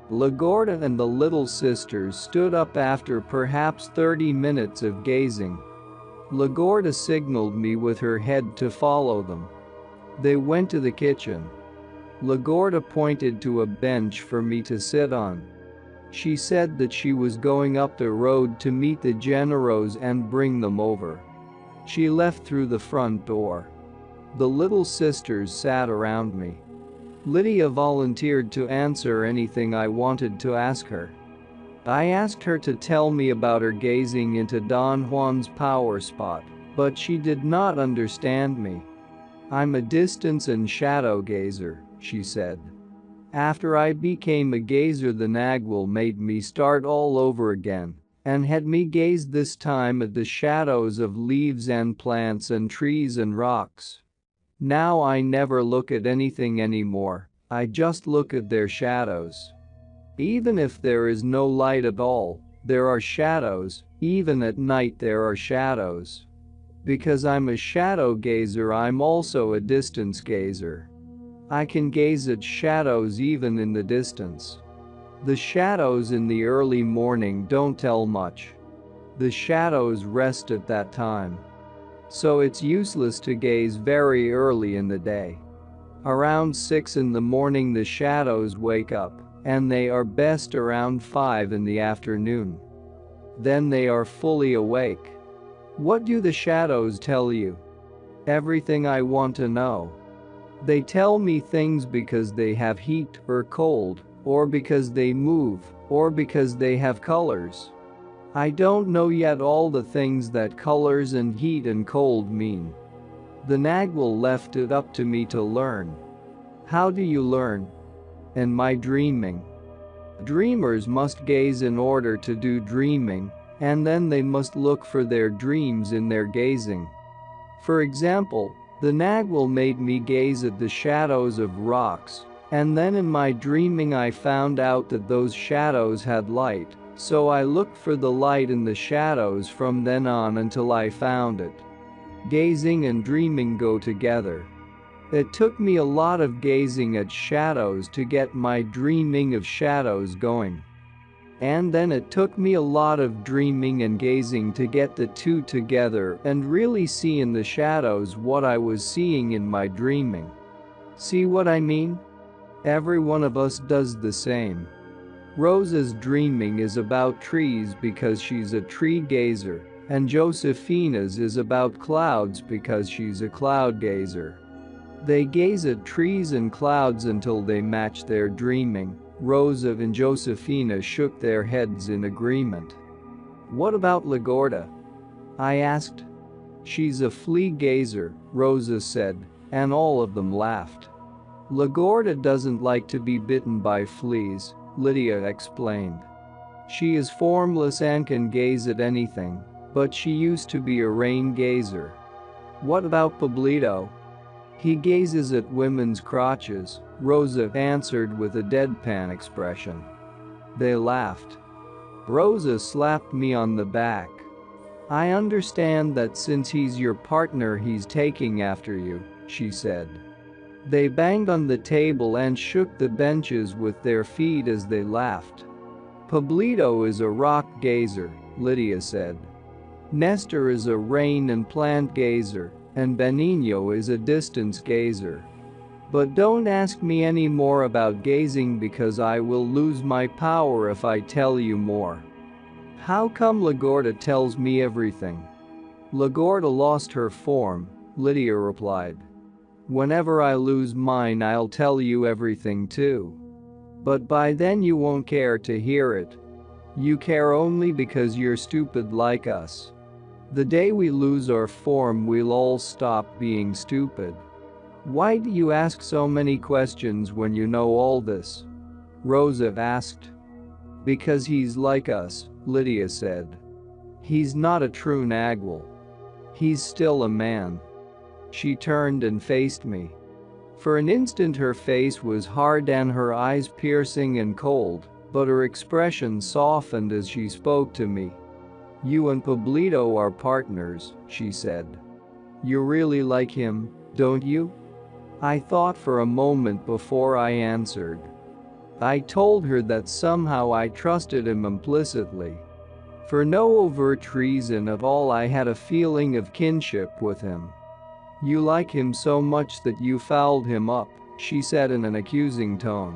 LaGorda and the little sisters stood up after perhaps 30 minutes of gazing. LaGorda signaled me with her head to follow them. They went to the kitchen. LaGorda pointed to a bench for me to sit on. She said that she was going up the road to meet the Generos and bring them over. She left through the front door. The little sisters sat around me. Lydia volunteered to answer anything I wanted to ask her. I asked her to tell me about her gazing into Don Juan's power spot, but she did not understand me. "I'm a distance and shadow gazer," she said. "After I became a gazer, the Nagual made me start all over again and had me gaze this time at the shadows of leaves and plants and trees and rocks. Now I never look at anything anymore, I just look at their shadows. Even if there is no light at all, there are shadows, even at night there are shadows. Because I'm a shadow gazer, I'm also a distance gazer. I can gaze at shadows even in the distance. The shadows in the early morning don't tell much. The shadows rest at that time. So it's useless to gaze very early in the day. Around 6 in the morning the shadows wake up, and they are best around 5 in the afternoon. Then they are fully awake. What do the shadows tell you? Everything I want to know. They tell me things because they have heat or cold, or because they move, or because they have colors. I don't know yet all the things that colors and heat and cold mean. The Nagual left it up to me to learn. How do you learn? In my dreaming. Dreamers must gaze in order to do dreaming, and then they must look for their dreams in their gazing. For example, the Nagual made me gaze at the shadows of rocks, and then in my dreaming I found out that those shadows had light, so I looked for the light in the shadows from then on until I found it. Gazing and dreaming go together. It took me a lot of gazing at shadows to get my dreaming of shadows going. And then it took me a lot of dreaming and gazing to get the two together and really see in the shadows what I was seeing in my dreaming. See what I mean? Every one of us does the same. Rosa's dreaming is about trees because she's a tree gazer, and Josefina's is about clouds because she's a cloud gazer. They gaze at trees and clouds until they match their dreaming. Rosa and Josefina shook their heads in agreement. What about LaGorda? I asked. She's a flea gazer, Rosa said, and all of them laughed. LaGorda doesn't like to be bitten by fleas, Lydia explained. She is formless and can gaze at anything, but she used to be a rain gazer. What about Pablito? He gazes at women's crotches, Rosa answered with a deadpan expression. They laughed. Rosa slapped me on the back. I understand that since he's your partner he's taking after you, she said. They banged on the table and shook the benches with their feet as they laughed. Pablito is a rock gazer, Lydia said. Nestor is a rain and plant gazer, and Benigno is a distance gazer. But don't ask me any more about gazing because I will lose my power if I tell you more. How come LaGorda tells me everything? LaGorda lost her form, Lydia replied. Whenever I lose mine I'll tell you everything too. But by then you won't care to hear it. You care only because you're stupid like us. The day we lose our form we'll all stop being stupid. Why do you ask so many questions when you know all this? Rosa asked. Because he's like us, Lydia said. He's not a true Nagual. He's still a man. She turned and faced me. For an instant her face was hard and her eyes piercing and cold, but her expression softened as she spoke to me. "You and Pablito are partners," she said. "You really like him, don't you?" I thought for a moment before I answered. I told her that somehow I trusted him implicitly. For no overt reason at all, I had a feeling of kinship with him. "You like him so much that you fouled him up," she said in an accusing tone.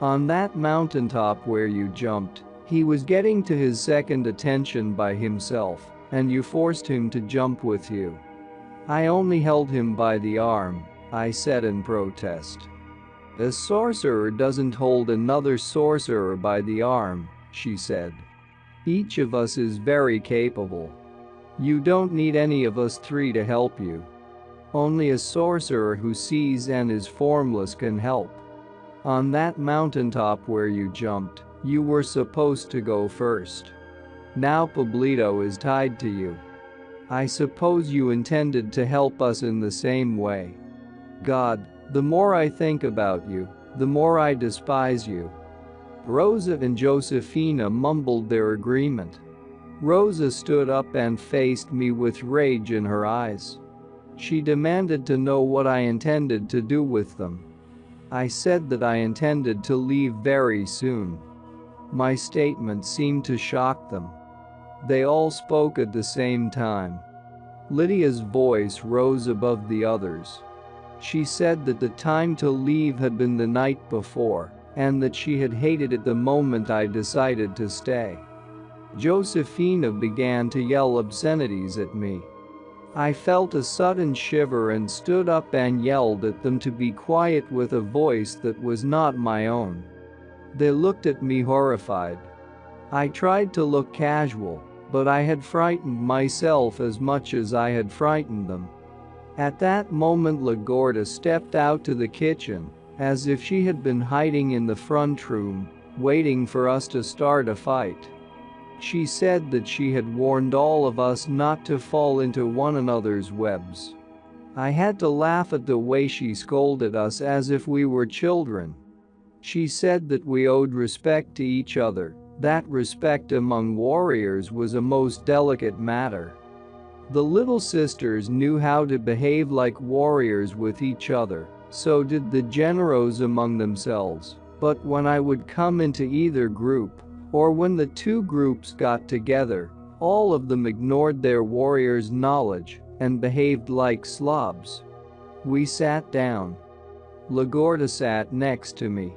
"On that mountaintop where you jumped, he was getting to his second attention by himself, and you forced him to jump with you." "I only held him by the arm," I said in protest. "A sorcerer doesn't hold another sorcerer by the arm," she said. "Each of us is very capable. You don't need any of us three to help you. Only a sorcerer who sees and is formless can help. On that mountaintop where you jumped, you were supposed to go first. Now Pablito is tied to you. I suppose you intended to help us in the same way. God, the more I think about you, the more I despise you." Rosa and Josefina mumbled their agreement. Rosa stood up and faced me with rage in her eyes. She demanded to know what I intended to do with them. I said that I intended to leave very soon. My statement seemed to shock them. They all spoke at the same time. Lydia's voice rose above the others. She said that the time to leave had been the night before, and that she had hated it the moment I decided to stay. Josefina began to yell obscenities at me. I felt a sudden shiver and stood up and yelled at them to be quiet with a voice that was not my own. They looked at me horrified. I tried to look casual, but I had frightened myself as much as I had frightened them. At that moment Lagorda stepped out to the kitchen, as if she had been hiding in the front room, waiting for us to start a fight. She said that she had warned all of us not to fall into one another's webs. I had to laugh at the way she scolded us as if we were children. She said that we owed respect to each other, that respect among warriors was a most delicate matter. The little sisters knew how to behave like warriors with each other, so did the generos among themselves, but when I would come into either group, or when the two groups got together, all of them ignored their warriors' knowledge and behaved like slobs. We sat down. Lagorda sat next to me.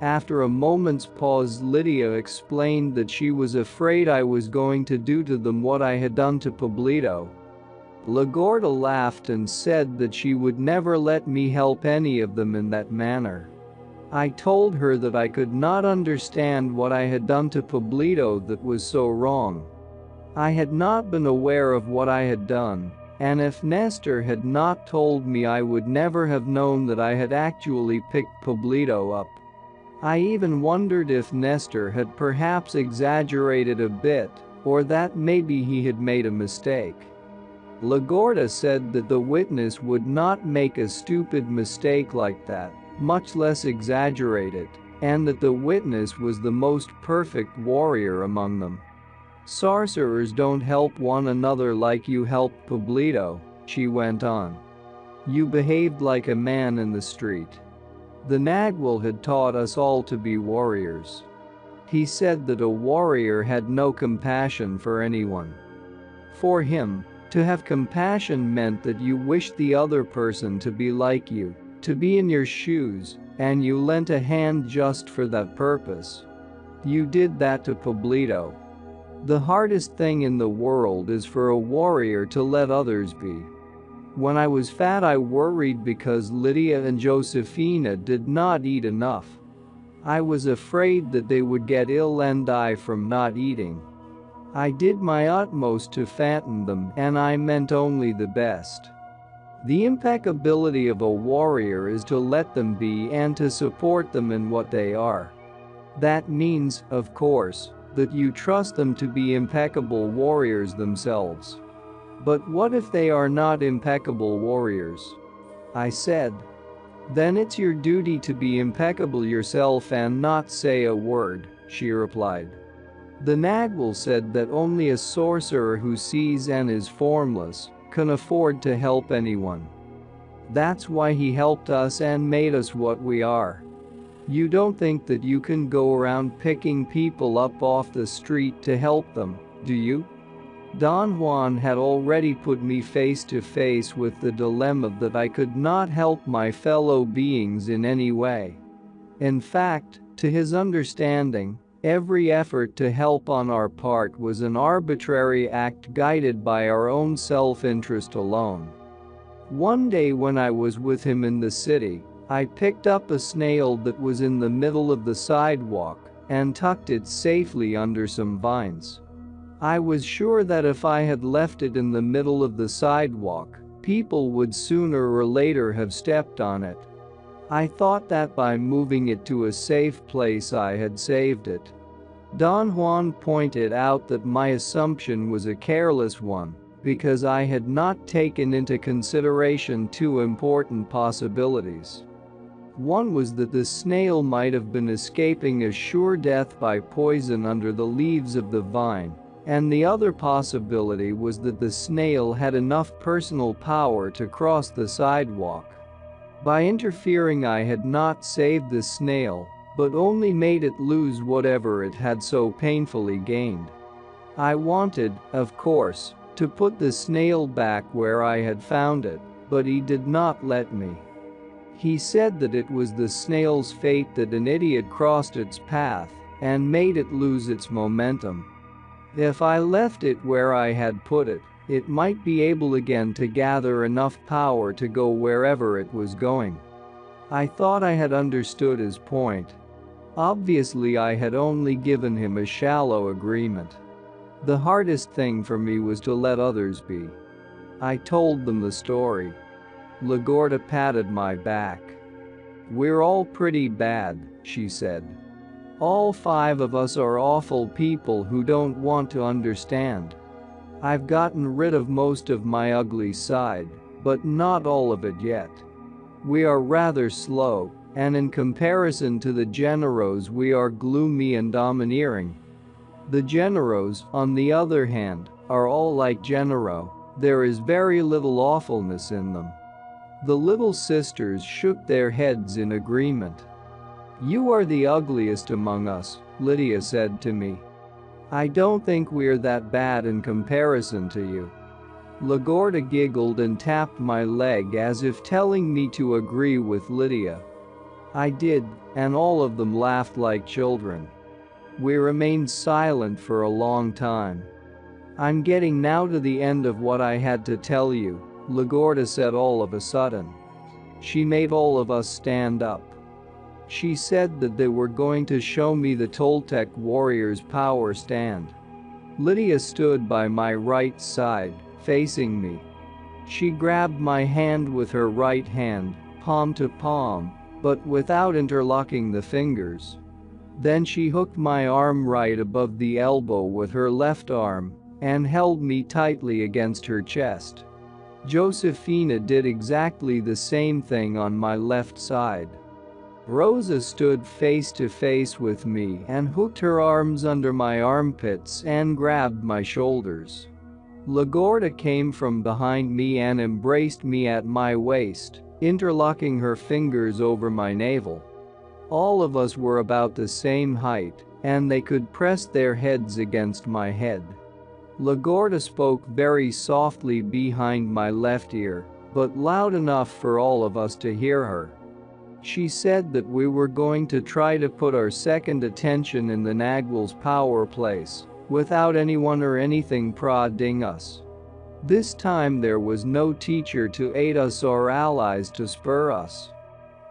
After a moment's pause, Lydia explained that she was afraid I was going to do to them what I had done to Pablito. Lagorda laughed and said that she would never let me help any of them in that manner. I told her that I could not understand what I had done to Pablito that was so wrong. I had not been aware of what I had done, and if Nestor had not told me, I would never have known that I had actually picked Pablito up. I even wondered if Nestor had perhaps exaggerated a bit, or that maybe he had made a mistake. Lagorda said that the witness would not make a stupid mistake like that, much less exaggerate it, and that the witness was the most perfect warrior among them. "Sorcerers don't help one another like you helped Pablito," she went on. "You behaved like a man in the street. The Nagual had taught us all to be warriors. He said that a warrior had no compassion for anyone. For him, to have compassion meant that you wished the other person to be like you, to be in your shoes, and you lent a hand just for that purpose. You did that to Pablito. The hardest thing in the world is for a warrior to let others be. When I was fat, I worried because Lydia and Josefina did not eat enough. I was afraid that they would get ill and die from not eating. I did my utmost to fatten them, and I meant only the best. The impeccability of a warrior is to let them be and to support them in what they are. That means, of course, that you trust them to be impeccable warriors themselves. But what if they are not impeccable warriors? I said. Then it's your duty to be impeccable yourself and not say a word, she replied. The Nagwal said that only a sorcerer who sees and is formless can afford to help anyone. That's why he helped us and made us what we are. You don't think that you can go around picking people up off the street to help them, do you? Don Juan had already put me face to face with the dilemma that I could not help my fellow beings in any way. In fact, to his understanding, every effort to help on our part was an arbitrary act guided by our own self-interest alone. One day when I was with him in the city, I picked up a snail that was in the middle of the sidewalk and tucked it safely under some vines. I was sure that if I had left it in the middle of the sidewalk, people would sooner or later have stepped on it. I thought that by moving it to a safe place I had saved it. Don Juan pointed out that my assumption was a careless one because I had not taken into consideration two important possibilities. One was that the snail might have been escaping a sure death by poison under the leaves of the vine, and the other possibility was that the snail had enough personal power to cross the sidewalk. By interfering, I had not saved the snail, but only made it lose whatever it had so painfully gained. I wanted, of course, to put the snail back where I had found it, but he did not let me. He said that it was the snail's fate that an idiot crossed its path and made it lose its momentum. If I left it where I had put it, it might be able again to gather enough power to go wherever it was going. I thought I had understood his point. Obviously, I had only given him a shallow agreement. The hardest thing for me was to let others be. I told them the story. Lagorda patted my back. We're all pretty bad, she said. All 5 of us are awful people who don't want to understand. I've gotten rid of most of my ugly side, but not all of it yet. We are rather slow, and in comparison to the Generos we are gloomy and domineering. The Generos, on the other hand, are all like Genero. There is very little awfulness in them. The little sisters shook their heads in agreement. You are the ugliest among us, Lydia said to me. I don't think we're that bad in comparison to you. Lagorda giggled and tapped my leg as if telling me to agree with Lydia. I did, and all of them laughed like children. We remained silent for a long time. I'm getting now to the end of what I had to tell you, Lagorda said all of a sudden. She made all of us stand up. She said that they were going to show me the Toltec warrior's power stand. Lydia stood by my right side, facing me. She grabbed my hand with her right hand, palm to palm, but without interlocking the fingers. Then she hooked my arm right above the elbow with her left arm and held me tightly against her chest. Josefina did exactly the same thing on my left side. Rosa stood face to face with me and hooked her arms under my armpits and grabbed my shoulders. Lagorda came from behind me and embraced me at my waist, interlocking her fingers over my navel. All of us were about the same height, and they could press their heads against my head. Lagorda spoke very softly behind my left ear, but loud enough for all of us to hear her. She said that we were going to try to put our second attention in the Nagwal's power place, without anyone or anything prodding us. This time there was no teacher to aid us or allies to spur us.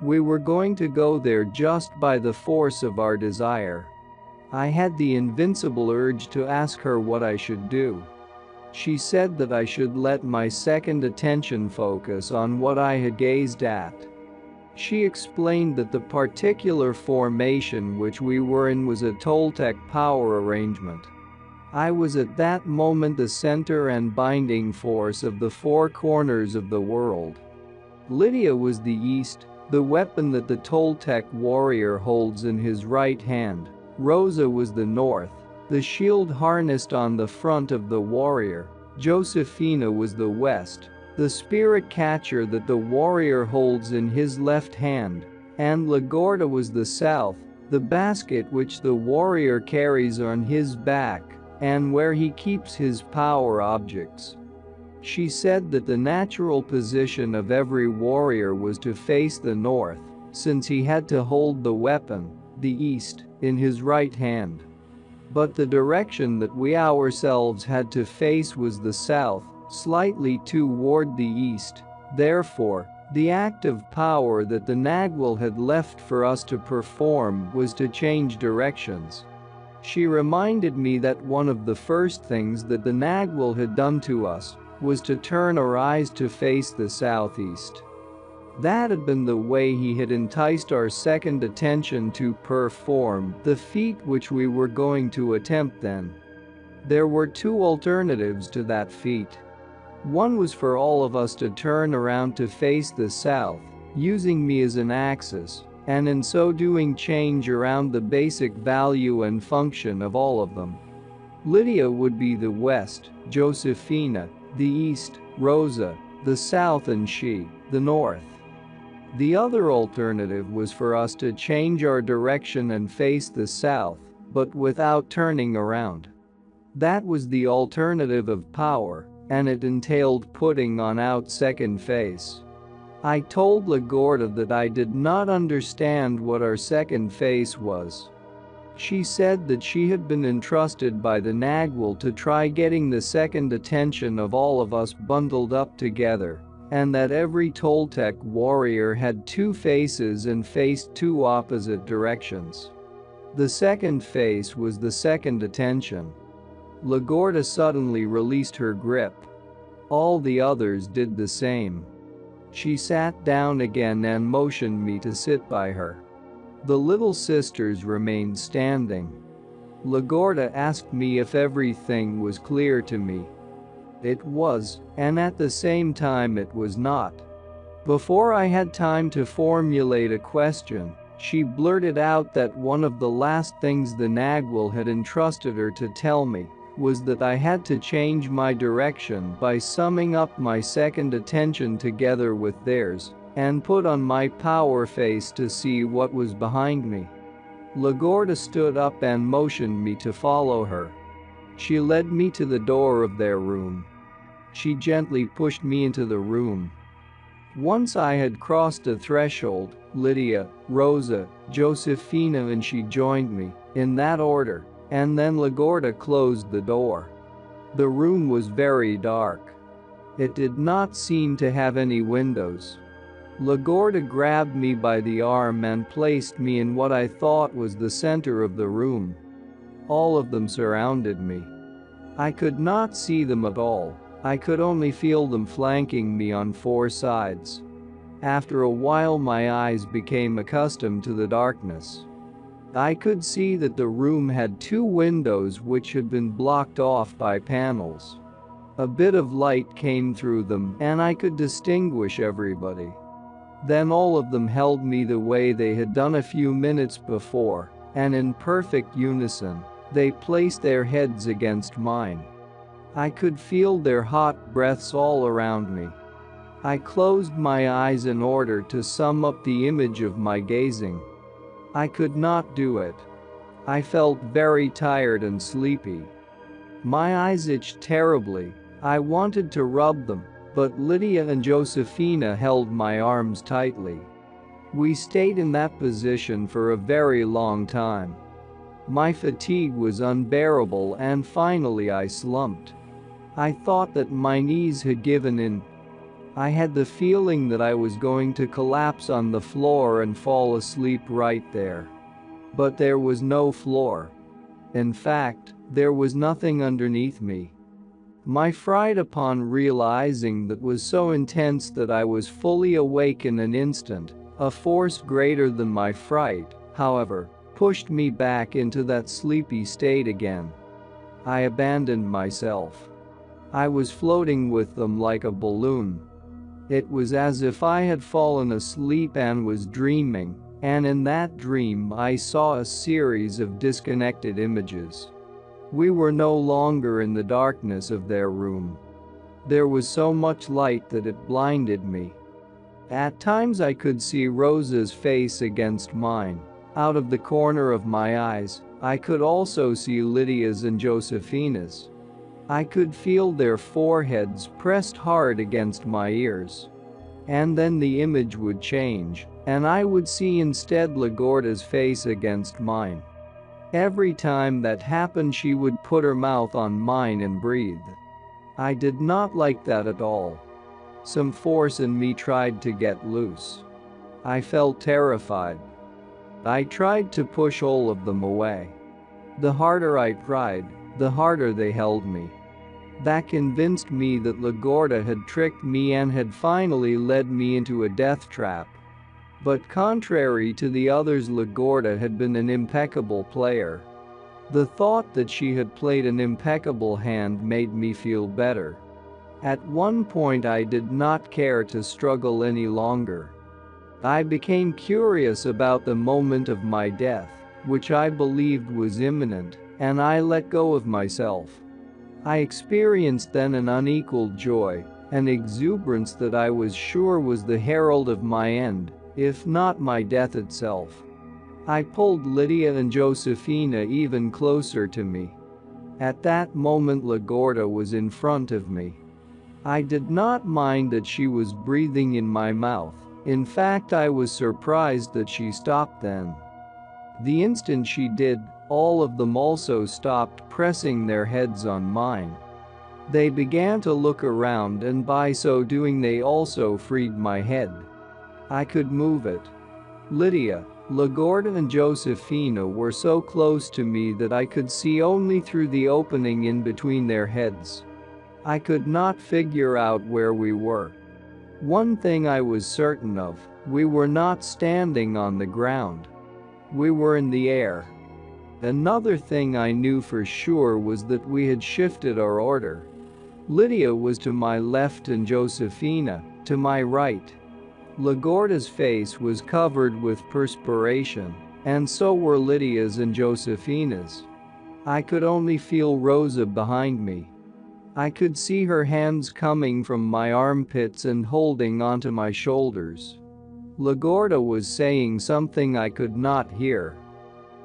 We were going to go there just by the force of our desire. I had the invincible urge to ask her what I should do. She said that I should let my second attention focus on what I had gazed at. She explained that the particular formation which we were in was a Toltec power arrangement. I was at that moment the center and binding force of the four corners of the world. Lydia was the east, the weapon that the Toltec warrior holds in his right hand. Rosa was the north, the shield harnessed on the front of the warrior. Josefina was the west, the spirit catcher that the warrior holds in his left hand. And Lagorda was the south, the basket which the warrior carries on his back, and where he keeps his power objects. She said that the natural position of every warrior was to face the north, since he had to hold the weapon, the east, in his right hand. But the direction that we ourselves had to face was the south, slightly toward the east. Therefore, the act of power that the Nagwal had left for us to perform was to change directions. She reminded me that one of the first things that the Nagwal had done to us was to turn our eyes to face the southeast. That had been the way he had enticed our second attention to perform the feat which we were going to attempt then. There were two alternatives to that feat. One was for all of us to turn around to face the south, using me as an axis, and in so doing change around the basic value and function of all of them. Lydia would be the west, Josefina, the east, Rosa, the south, and she, the north. The other alternative was for us to change our direction and face the south, but without turning around. That was the alternative of power, and it entailed putting on our second face. I told Lagorda that I did not understand what our second face was. She said that she had been entrusted by the Nagwal to try getting the second attention of all of us bundled up together, and that every Toltec warrior had two faces and faced two opposite directions. The second face was the second attention. Lagorda suddenly released her grip. All the others did the same. She sat down again and motioned me to sit by her. The little sisters remained standing. Lagorda asked me if everything was clear to me. It was, and at the same time it was not. Before I had time to formulate a question, she blurted out that one of the last things the Nagwal had entrusted her to tell me was that I had to change my direction by summing up my second attention together with theirs and put on my power face to see what was behind me. Lagorda stood up and motioned me to follow her. She led me to the door of their room. She gently pushed me into the room. Once I had crossed the threshold, Lydia, Rosa, Josefina and she joined me, in that order, and then Lagorda closed the door. The room was very dark. It did not seem to have any windows. Lagorda grabbed me by the arm and placed me in what I thought was the center of the room. All of them surrounded me. I could not see them at all. I could only feel them flanking me on four sides. After a while my eyes became accustomed to the darkness. I could see that the room had two windows which had been blocked off by panels. A bit of light came through them and I could distinguish everybody. Then all of them held me the way they had done a few minutes before, and in perfect unison, they placed their heads against mine. I could feel their hot breaths all around me. I closed my eyes in order to sum up the image of my gazing. I could not do it. I felt very tired and sleepy. My eyes itched terribly. I wanted to rub them, but Lydia and Josefina held my arms tightly. We stayed in that position for a very long time. My fatigue was unbearable and finally I slumped. I thought that my knees had given in. I had the feeling that I was going to collapse on the floor and fall asleep right there. But there was no floor. In fact, there was nothing underneath me. My fright upon realizing that was so intense that I was fully awake in an instant. A force greater than my fright, however, pushed me back into that sleepy state again. I abandoned myself. I was floating with them like a balloon. It was as if I had fallen asleep and was dreaming, and in that dream I saw a series of disconnected images. We were no longer in the darkness of their room. There was so much light that it blinded me. At times I could see Rosa's face against mine. Out of the corner of my eyes, I could also see Lydia's and Josefina's. I could feel their foreheads pressed hard against my ears. And then the image would change, and I would see instead Lagorda's face against mine. Every time that happened, she would put her mouth on mine and breathe. I did not like that at all. Some force in me tried to get loose. I felt terrified. I tried to push all of them away. The harder I tried, the harder they held me. That convinced me that Lagorda had tricked me and had finally led me into a death trap. But contrary to the others, Lagorda had been an impeccable player. The thought that she had played an impeccable hand made me feel better. At one point I did not care to struggle any longer. I became curious about the moment of my death, which I believed was imminent, and I let go of myself. I experienced then an unequaled joy, an exuberance that I was sure was the herald of my end, if not my death itself. I pulled Lydia and Josefina even closer to me. At that moment Lagorda was in front of me. I did not mind that she was breathing in my mouth. In fact, I was surprised that she stopped then. The instant she did, all of them also stopped pressing their heads on mine. They began to look around, and by so doing they also freed my head. I could move it. Lydia, Lagorda and Josefina were so close to me that I could see only through the opening in between their heads. I could not figure out where we were. One thing I was certain of, we were not standing on the ground. We were in the air. Another thing I knew for sure was that we had shifted our order. Lydia was to my left and Josefina to my right. Lagorda's face was covered with perspiration, and so were Lydia's and Josefina's. I could only feel Rosa behind me. I could see her hands coming from my armpits and holding onto my shoulders. Lagorda was saying something I could not hear.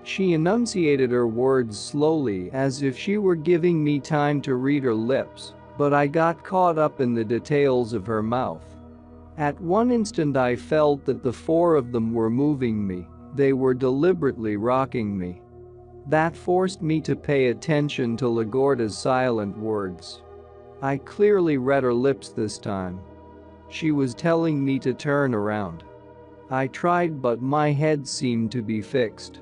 She enunciated her words slowly as if she were giving me time to read her lips, but I got caught up in the details of her mouth. At one instant I felt that the four of them were moving me. They were deliberately rocking me. That forced me to pay attention to Lagorda's silent words. I clearly read her lips this time. She was telling me to turn around. I tried, but my head seemed to be fixed.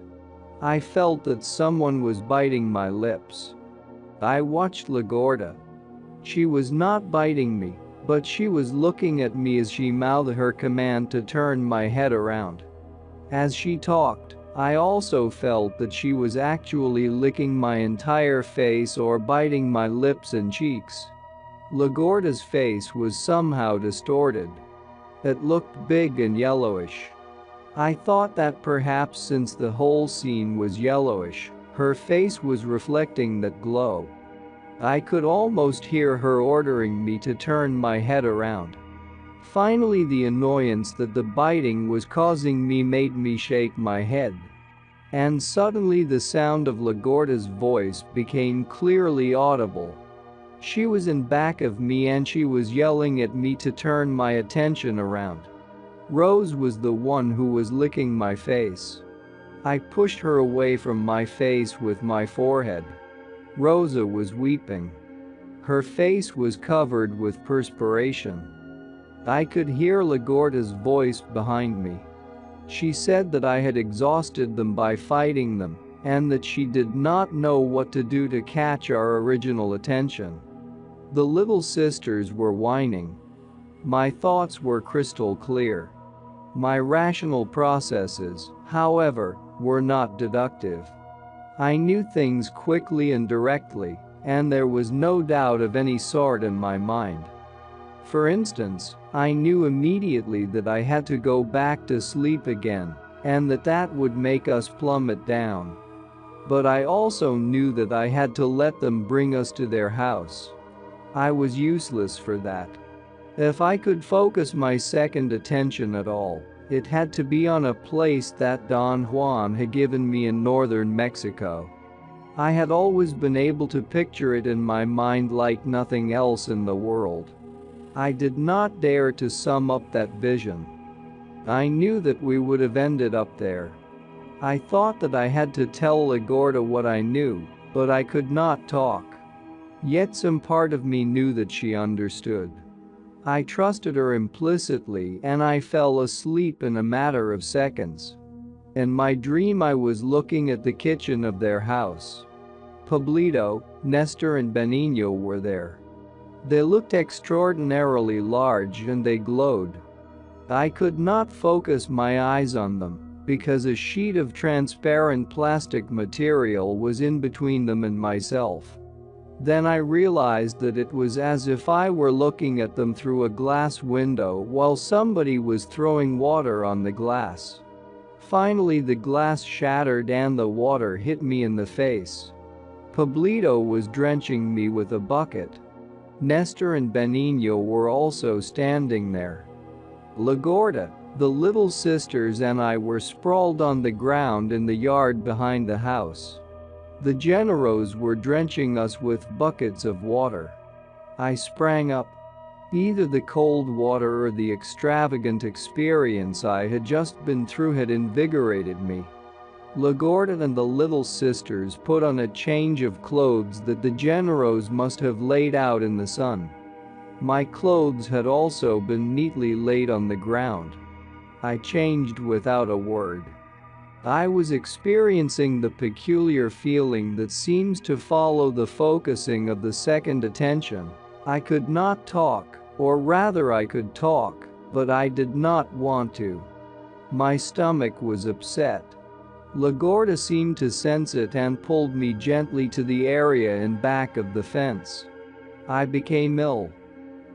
I felt that someone was biting my lips. I watched Lagorda. She was not biting me, but she was looking at me as she mouthed her command to turn my head around. As she talked, I also felt that she was actually licking my entire face or biting my lips and cheeks. Lagorda's face was somehow distorted. It looked big and yellowish. I thought that perhaps since the whole scene was yellowish, her face was reflecting that glow. I could almost hear her ordering me to turn my head around. Finally, the annoyance that the biting was causing me made me shake my head. And suddenly the sound of Lagorda's voice became clearly audible. She was in back of me and she was yelling at me to turn my attention around. Rose was the one who was licking my face. I pushed her away from my face with my forehead. Rosa was weeping. Her face was covered with perspiration. I could hear Lagorda's voice behind me. She said that I had exhausted them by fighting them, and that she did not know what to do to catch our original attention. The little sisters were whining. My thoughts were crystal clear. My rational processes, however, were not deductive. I knew things quickly and directly, and there was no doubt of any sort in my mind. For instance, I knew immediately that I had to go back to sleep again, and that would make us plummet down. But I also knew that I had to let them bring us to their house. I was useless for that. If I could focus my second attention at all, it had to be on a place that Don Juan had given me in northern Mexico. I had always been able to picture it in my mind like nothing else in the world. I did not dare to sum up that vision. I knew that we would have ended up there. I thought that I had to tell Lagorda what I knew, but I could not talk. Yet some part of me knew that she understood. I trusted her implicitly and I fell asleep in a matter of seconds. In my dream I was looking at the kitchen of their house. Pablito, Nestor and Benigno were there. They looked extraordinarily large and they glowed. I could not focus my eyes on them because a sheet of transparent plastic material was in between them and myself. Then I realized that it was as if I were looking at them through a glass window while somebody was throwing water on the glass. Finally the glass shattered and the water hit me in the face. Pablito was drenching me with a bucket. Nestor and Benigno were also standing there. Lagorda, the little sisters and I were sprawled on the ground in the yard behind the house. The generos were drenching us with buckets of water. I sprang up. Either the cold water or the extravagant experience I had just been through had invigorated me. Lagorda and the little sisters put on a change of clothes that the generos must have laid out in the sun. My clothes had also been neatly laid on the ground. I changed without a word. I was experiencing the peculiar feeling that seems to follow the focusing of the second attention. I could not talk, or rather I could talk, but I did not want to. My stomach was upset. Lagorda seemed to sense it and pulled me gently to the area in back of the fence. I became ill.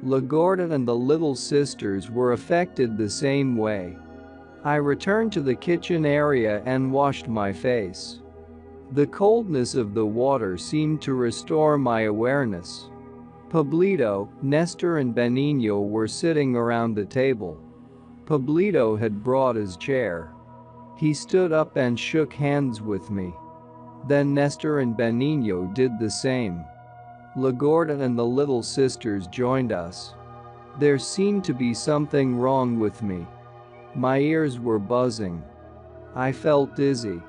Lagorda and the little sisters were affected the same way. I returned to the kitchen area and washed my face. The coldness of the water seemed to restore my awareness. Pablito, Nestor and Benigno were sitting around the table. Pablito had brought his chair. He stood up and shook hands with me. Then Nestor and Benigno did the same. Lagorda and the little sisters joined us. There seemed to be something wrong with me. My ears were buzzing. I felt dizzy.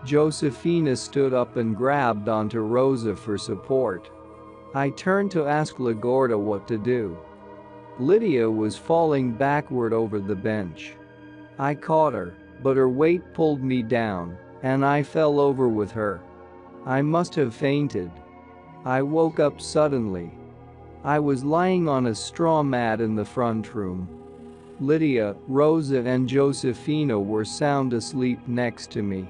Josefina stood up and grabbed onto Rosa for support. I turned to ask Lagorda what to do. Lydia was falling backward over the bench. I caught her, but her weight pulled me down, and I fell over with her. I must have fainted. I woke up suddenly. I was lying on a straw mat in the front room. Lydia, Rosa and Josefina were sound asleep next to me.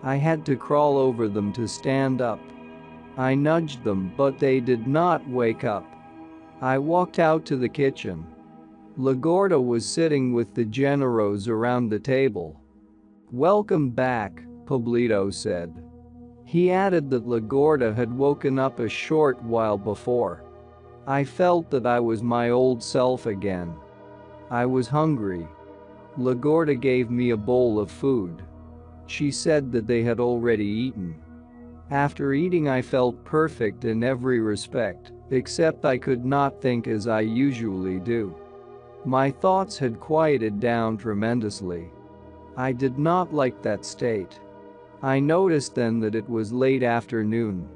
I had to crawl over them to stand up. I nudged them but they did not wake up. I walked out to the kitchen. Lagorda was sitting with the generos around the table. "Welcome back," Pablito said. He added that Lagorda had woken up a short while before. I felt that I was my old self again. I was hungry. Lagorda gave me a bowl of food. She said that they had already eaten. After eating I felt perfect in every respect, except I could not think as I usually do. My thoughts had quieted down tremendously. I did not like that state. I noticed then that it was late afternoon.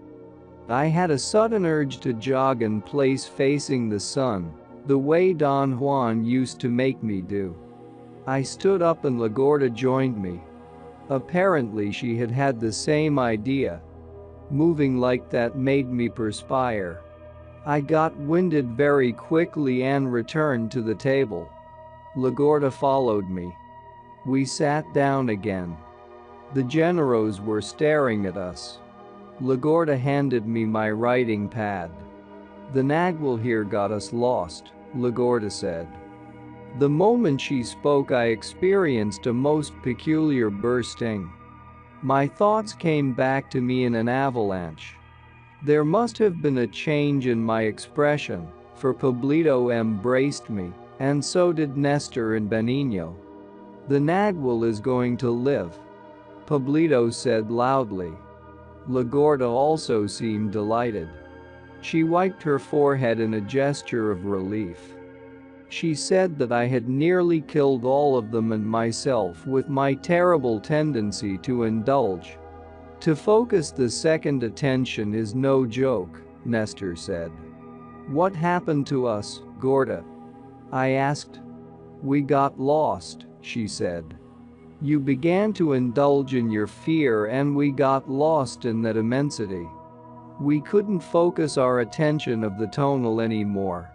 I had a sudden urge to jog in place facing the sun, the way Don Juan used to make me do. I stood up and Lagorda joined me. Apparently she had had the same idea. Moving like that made me perspire. I got winded very quickly and returned to the table. Lagorda followed me. We sat down again. The generos were staring at us. Lagorda handed me my writing pad. "The Nagwal here got us lost," Lagorda said. The moment she spoke, I experienced a most peculiar bursting. My thoughts came back to me in an avalanche. There must have been a change in my expression, for Pablito embraced me, and so did Nestor and Benigno. "The Nagwal is going to live," Pablito said loudly. Lagorda also seemed delighted. She wiped her forehead in a gesture of relief. She said that I had nearly killed all of them and myself with my terrible tendency to indulge. "To focus the second attention is no joke," Nestor said. "What happened to us, Gorda?" I asked. "We got lost," she said. "You began to indulge in your fear and we got lost in that immensity. We couldn't focus our attention of the tonal anymore.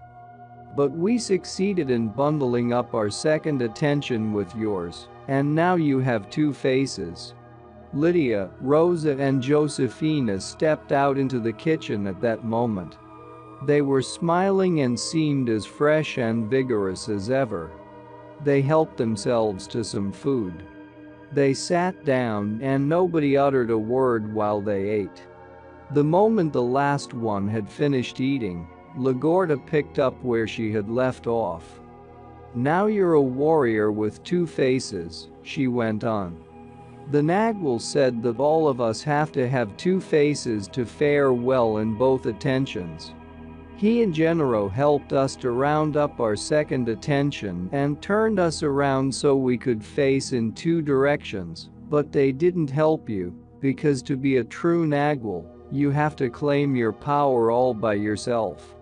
But we succeeded in bundling up our second attention with yours, and now you have two faces." Lydia, Rosa and Josefina stepped out into the kitchen at that moment. They were smiling and seemed as fresh and vigorous as ever. They helped themselves to some food. They sat down and nobody uttered a word while they ate. The moment the last one had finished eating, Lagorda picked up where she had left off. "Now you're a warrior with two faces," she went on. "The Nagwal said that all of us have to have two faces to fare well in both attentions. He and Genero helped us to round up our second attention and turned us around so we could face in two directions, but they didn't help you, because to be a true Nagwal, you have to claim your power all by yourself.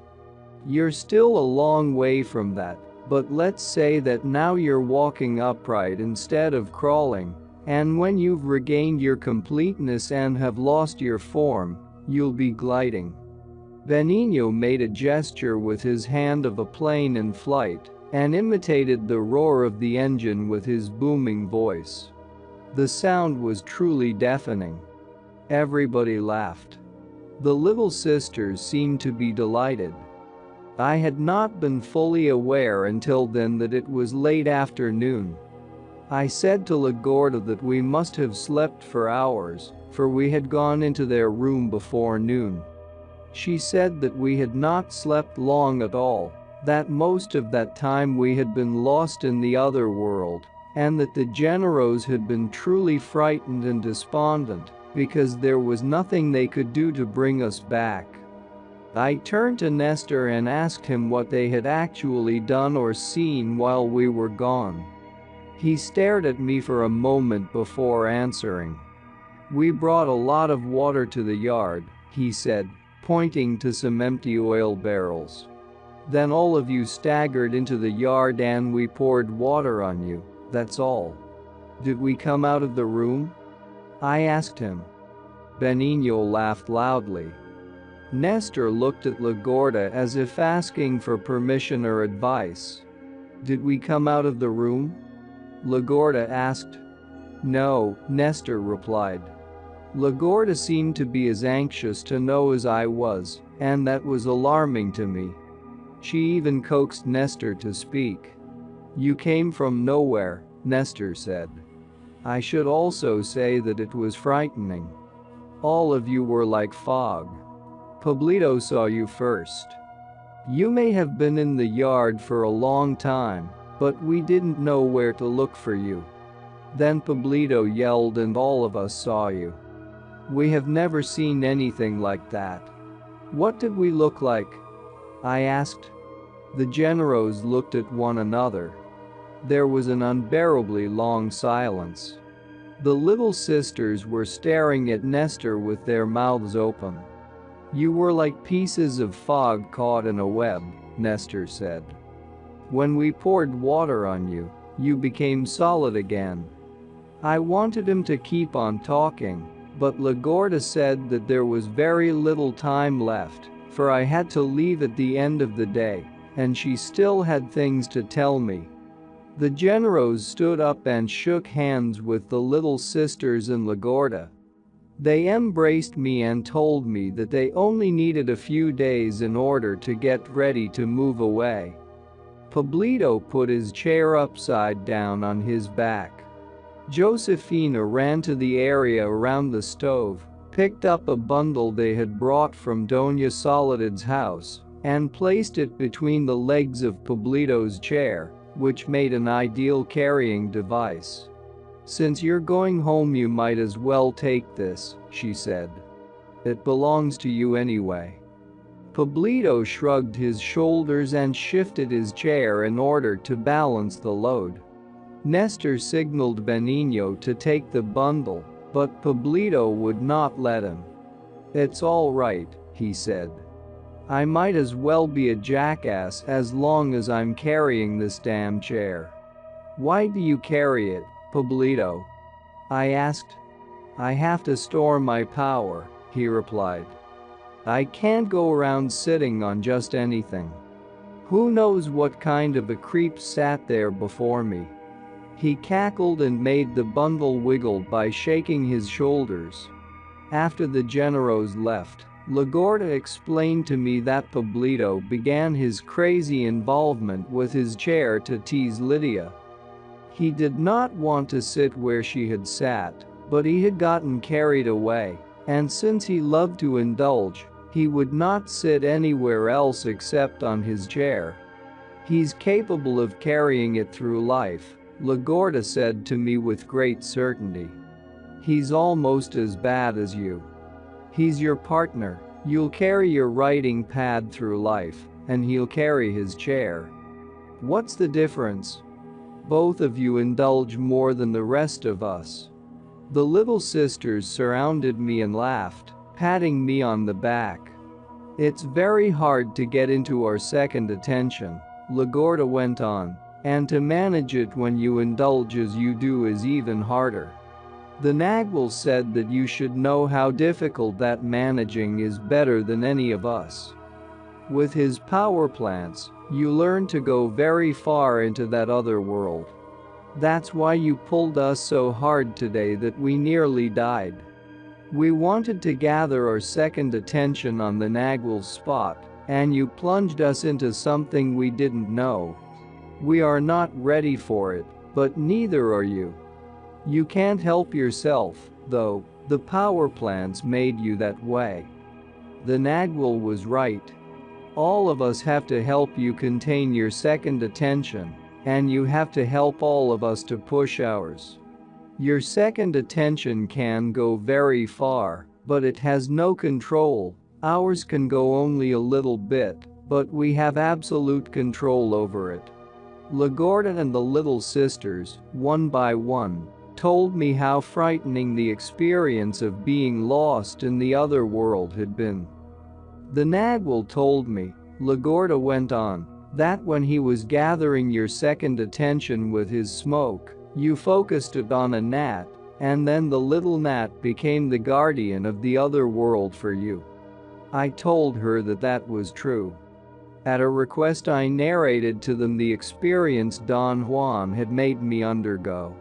You're still a long way from that, but let's say that now you're walking upright instead of crawling, and when you've regained your completeness and have lost your form, you'll be gliding." Benigno made a gesture with his hand of a plane in flight and imitated the roar of the engine with his booming voice. The sound was truly deafening. Everybody laughed. The little sisters seemed to be delighted. I had not been fully aware until then that it was late afternoon. I said to Lagorda that we must have slept for hours, for we had gone into their room before noon. She said that we had not slept long at all, that most of that time we had been lost in the other world, and that the Generos had been truly frightened and despondent, because there was nothing they could do to bring us back. I turned to Nestor and asked him what they had actually done or seen while we were gone. He stared at me for a moment before answering. "We brought a lot of water to the yard," he said, pointing to some empty oil barrels. "Then all of you staggered into the yard and we poured water on you, that's all." "Did we come out of the room?" I asked him. Benigno laughed loudly. Nestor looked at Lagorda as if asking for permission or advice. "Did we come out of the room?" Lagorda asked. "No," Nestor replied. Lagorda seemed to be as anxious to know as I was, and that was alarming to me. She even coaxed Nestor to speak. "You came from nowhere," Nestor said. "I should also say that it was frightening. All of you were like fog. Pablito saw you first. You may have been in the yard for a long time, but we didn't know where to look for you. Then Pablito yelled and all of us saw you. We have never seen anything like that." "What did we look like?" I asked. The Generos looked at one another. There was an unbearably long silence. The little sisters were staring at Nestor with their mouths open. "You were like pieces of fog caught in a web," Nestor said. "When we poured water on you, you became solid again." I wanted him to keep on talking, but Lagorda said that there was very little time left, for I had to leave at the end of the day, and she still had things to tell me. The Generos stood up and shook hands with the little sisters and Lagorda. They embraced me and told me that they only needed a few days in order to get ready to move away. Pablito put his chair upside down on his back. Josefina ran to the area around the stove, picked up a bundle they had brought from Doña Soledad's house, and placed it between the legs of Pablito's chair, which made an ideal carrying device. "Since you're going home, you might as well take this," she said. "It belongs to you anyway." Pablito shrugged his shoulders and shifted his chair in order to balance the load. Nestor signaled Benigno to take the bundle, but Pablito would not let him. "It's all right," he said. "I might as well be a jackass as long as I'm carrying this damn chair." "Why do you carry it, Pablito?" I asked. "I have to store my power," he replied. "I can't go around sitting on just anything. Who knows what kind of a creep sat there before me?" He cackled and made the bundle wiggle by shaking his shoulders. After the Generos left, Lagorda explained to me that Pablito began his crazy involvement with his chair to tease Lydia. He did not want to sit where she had sat, but he had gotten carried away, and since he loved to indulge, he would not sit anywhere else except on his chair. "He's capable of carrying it through life," Lagorda said to me with great certainty. "He's almost as bad as you. He's your partner. You'll carry your writing pad through life, and he'll carry his chair. What's the difference? Both of you indulge more than the rest of us." The little sisters surrounded me and laughed, patting me on the back. "It's very hard to get into our second attention," Lagorda went on, "and to manage it when you indulge as you do is even harder. The Nagual said that you should know how difficult that managing is better than any of us. With his power plants, you learn to go very far into that other world. That's why you pulled us so hard today that we nearly died. We wanted to gather our second attention on the Nagual's spot, and you plunged us into something we didn't know. We are not ready for it, but neither are you. You can't help yourself, though, the power plants made you that way." The Nagual was right. All of us have to help you contain your second attention, and you have to help all of us to push ours. Your second attention can go very far, but it has no control. Ours can go only a little bit, but we have absolute control over it. Lagorda and the little sisters, one by one, told me how frightening the experience of being lost in the other world had been. "The Nagual told me," Lagorda went on, "that when he was gathering your second attention with his smoke, you focused it on a gnat, and then the little gnat became the guardian of the other world for you." I told her that that was true. At a request, I narrated to them the experience Don Juan had made me undergo.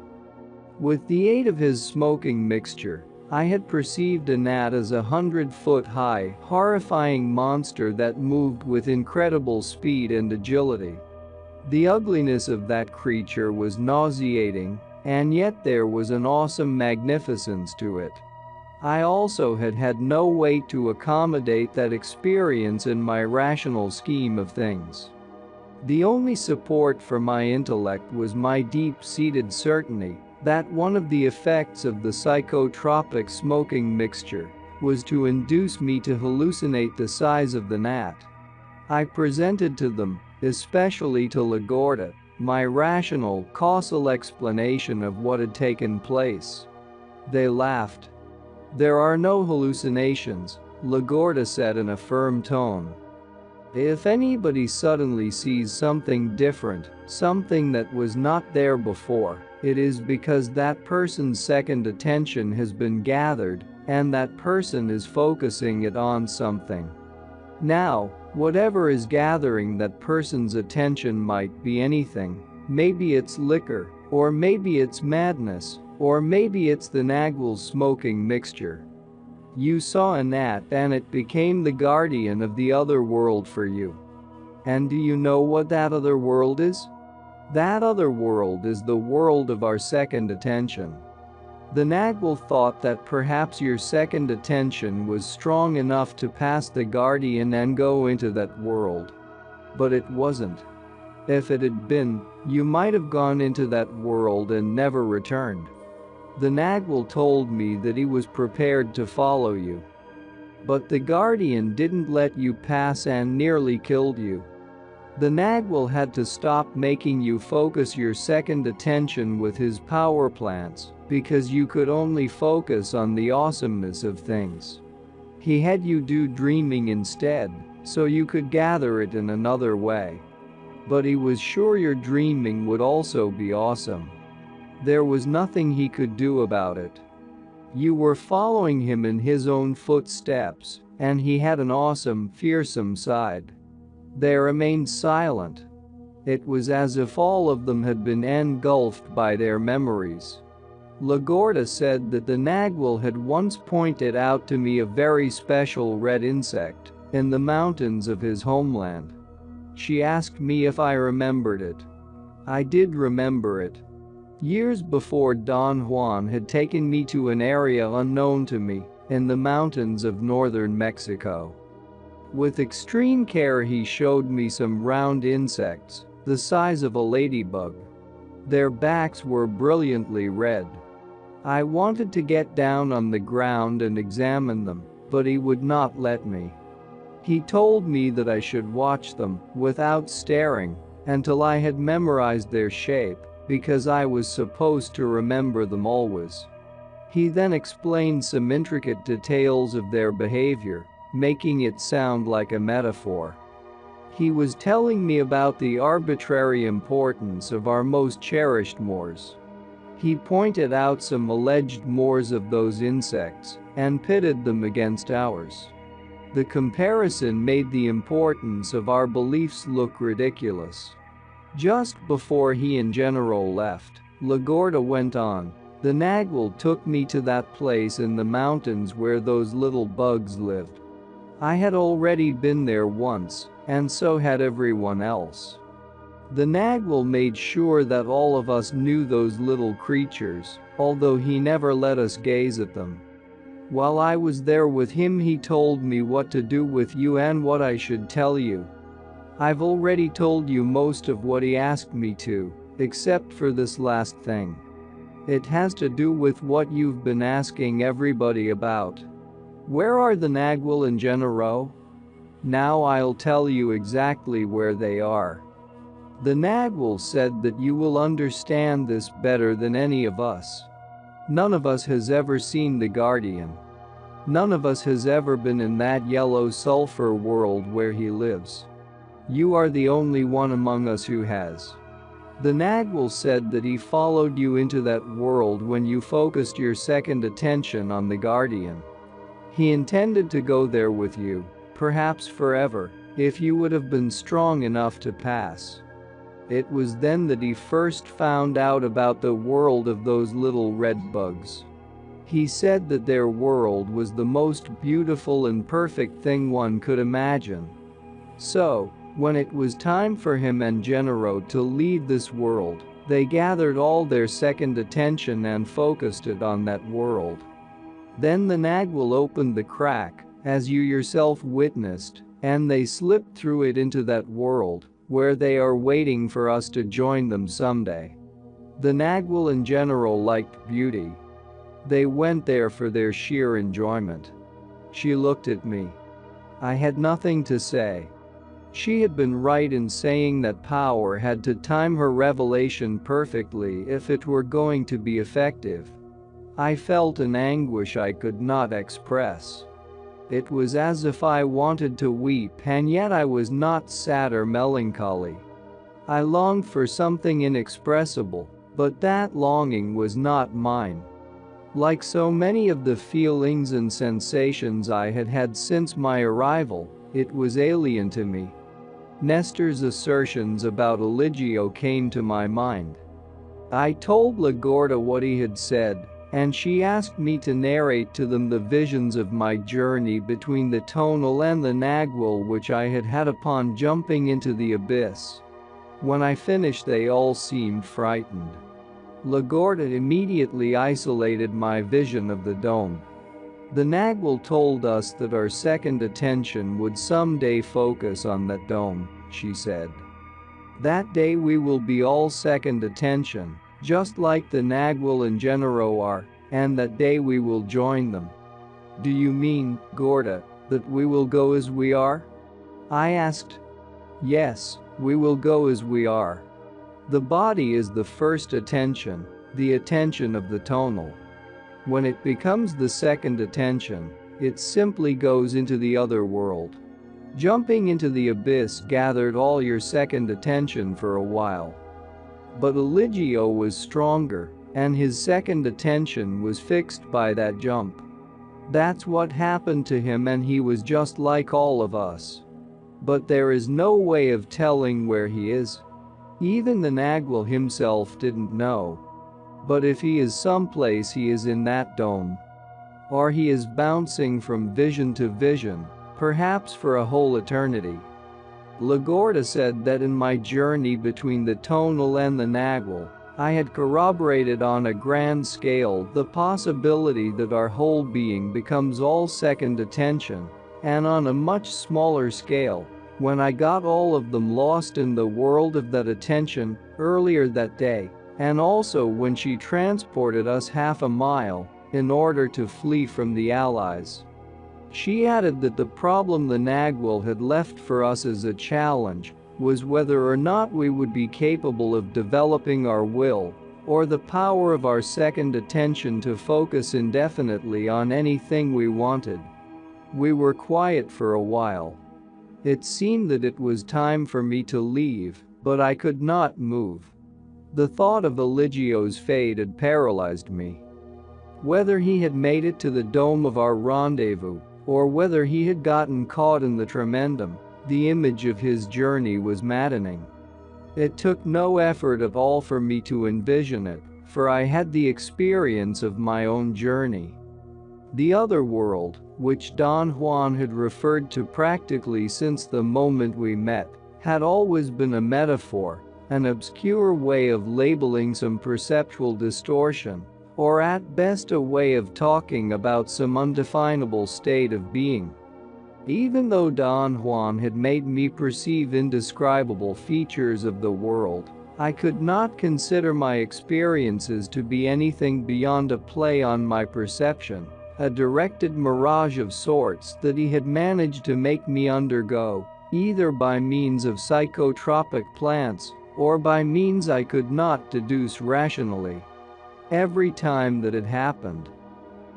With the aid of his smoking mixture, I had perceived a gnat as a 100-foot-high, horrifying monster that moved with incredible speed and agility. The ugliness of that creature was nauseating, and yet there was an awesome magnificence to it. I also had had no way to accommodate that experience in my rational scheme of things. The only support for my intellect was my deep-seated certainty that one of the effects of the psychotropic smoking mixture was to induce me to hallucinate the size of the gnat. I presented to them, especially to Lagorda, my rational, causal explanation of what had taken place. They laughed. "There are no hallucinations," Lagorda said in a firm tone. "If anybody suddenly sees something different, something that was not there before, it is because that person's second attention has been gathered, and that person is focusing it on something. Now, whatever is gathering that person's attention might be anything. Maybe it's liquor, or maybe it's madness, or maybe it's the Nagual's smoking mixture. You saw a gnat and it became the guardian of the other world for you. And do you know what that other world is? That other world is the world of our second attention. The Nagwal thought that perhaps your second attention was strong enough to pass the guardian and go into that world. But it wasn't. If it had been, you might have gone into that world and never returned. The Nagwal told me that he was prepared to follow you. But the guardian didn't let you pass and nearly killed you. The Nagwal had to stop making you focus your second attention with his power plants because you could only focus on the awesomeness of things. He had you do dreaming instead, so you could gather it in another way. But he was sure your dreaming would also be awesome. There was nothing he could do about it. You were following him in his own footsteps, and he had an awesome, fearsome side. They remained silent. It was as if all of them had been engulfed by their memories. Lagorda said that the Nagwal had once pointed out to me a very special red insect in the mountains of his homeland. She asked me if I remembered it. I did remember it. Years before, Don Juan had taken me to an area unknown to me in the mountains of northern Mexico. With extreme care, he showed me some round insects, the size of a ladybug. Their backs were brilliantly red. I wanted to get down on the ground and examine them, but he would not let me. He told me that I should watch them without staring until I had memorized their shape, because I was supposed to remember them always. He then explained some intricate details of their behavior, making it sound like a metaphor. He was telling me about the arbitrary importance of our most cherished mores. He pointed out some alleged mores of those insects and pitted them against ours. The comparison made the importance of our beliefs look ridiculous. Just before he and General left, Lagorda went on, "The Nagwal took me to that place in the mountains where those little bugs lived. I had already been there once, and so had everyone else. The Nagwal made sure that all of us knew those little creatures, although he never let us gaze at them. While I was there with him, he told me what to do with you and what I should tell you. I've already told you most of what he asked me to, except for this last thing. It has to do with what you've been asking everybody about. Where are the Nagwal and Genero? Now I'll tell you exactly where they are. The Nagwal said that you will understand this better than any of us. None of us has ever seen the Guardian. None of us has ever been in that yellow sulfur world where he lives. You are the only one among us who has. The Nagwal said that he followed you into that world when you focused your second attention on the Guardian. He intended to go there with you, perhaps forever, if you would have been strong enough to pass. It was then that he first found out about the world of those little red bugs. He said that their world was the most beautiful and perfect thing one could imagine. So, when it was time for him and Genero to leave this world, they gathered all their second attention and focused it on that world. Then the Nagwal opened the crack, as you yourself witnessed, and they slipped through it into that world, where they are waiting for us to join them someday. The Nagwal and Genero liked beauty. They went there for their sheer enjoyment. She looked at me. I had nothing to say. She had been right in saying that power had to time her revelation perfectly if it were going to be effective. I felt an anguish I could not express. It was as if I wanted to weep, and yet I was not sad or melancholy. I longed for something inexpressible, but that longing was not mine. Like so many of the feelings and sensations I had had since my arrival, it was alien to me. Nestor's assertions about Eligio came to my mind. I told Lagorda what he had said, and she asked me to narrate to them the visions of my journey between the tonal and the Nagwal which I had had upon jumping into the abyss. When I finished, they all seemed frightened. Lagorda immediately isolated my vision of the dome. The Nagwal told us that our second attention would someday focus on that dome, she said. That day we will be all second attention, just like the Nagwal and Genero are, and that day we will join them. Do you mean, Gorda, that we will go as we are? I asked. Yes, we will go as we are. The body is the first attention, the attention of the tonal. When it becomes the second attention, it simply goes into the other world. Jumping into the abyss gathered all your second attention for a while. But Eligio was stronger, and his second attention was fixed by that jump. That's what happened to him, and he was just like all of us. But there is no way of telling where he is. Even the Nagwal himself didn't know. But if he is someplace, he is in that dome. Or he is bouncing from vision to vision, perhaps for a whole eternity. Lagorda said that in my journey between the tonal and the Nagwal, I had corroborated on a grand scale the possibility that our whole being becomes all second attention, and on a much smaller scale, when I got all of them lost in the world of that attention earlier that day, and also when she transported us half a mile in order to flee from the Allies. She added that the problem the Nagwal had left for us as a challenge was whether or not we would be capable of developing our will or the power of our second attention to focus indefinitely on anything we wanted. We were quiet for a while. It seemed that it was time for me to leave, but I could not move. The thought of Eligio's fate had paralyzed me. Whether he had made it to the dome of our rendezvous, or whether he had gotten caught in the tremendum, the image of his journey was maddening. It took no effort at all for me to envision it, for I had the experience of my own journey. The other world, which Don Juan had referred to practically since the moment we met, had always been a metaphor, an obscure way of labeling some perceptual distortion, or at best a way of talking about some undefinable state of being. Even though Don Juan had made me perceive indescribable features of the world, I could not consider my experiences to be anything beyond a play on my perception, a directed mirage of sorts that he had managed to make me undergo, either by means of psychotropic plants or by means I could not deduce rationally. Every time that it happened,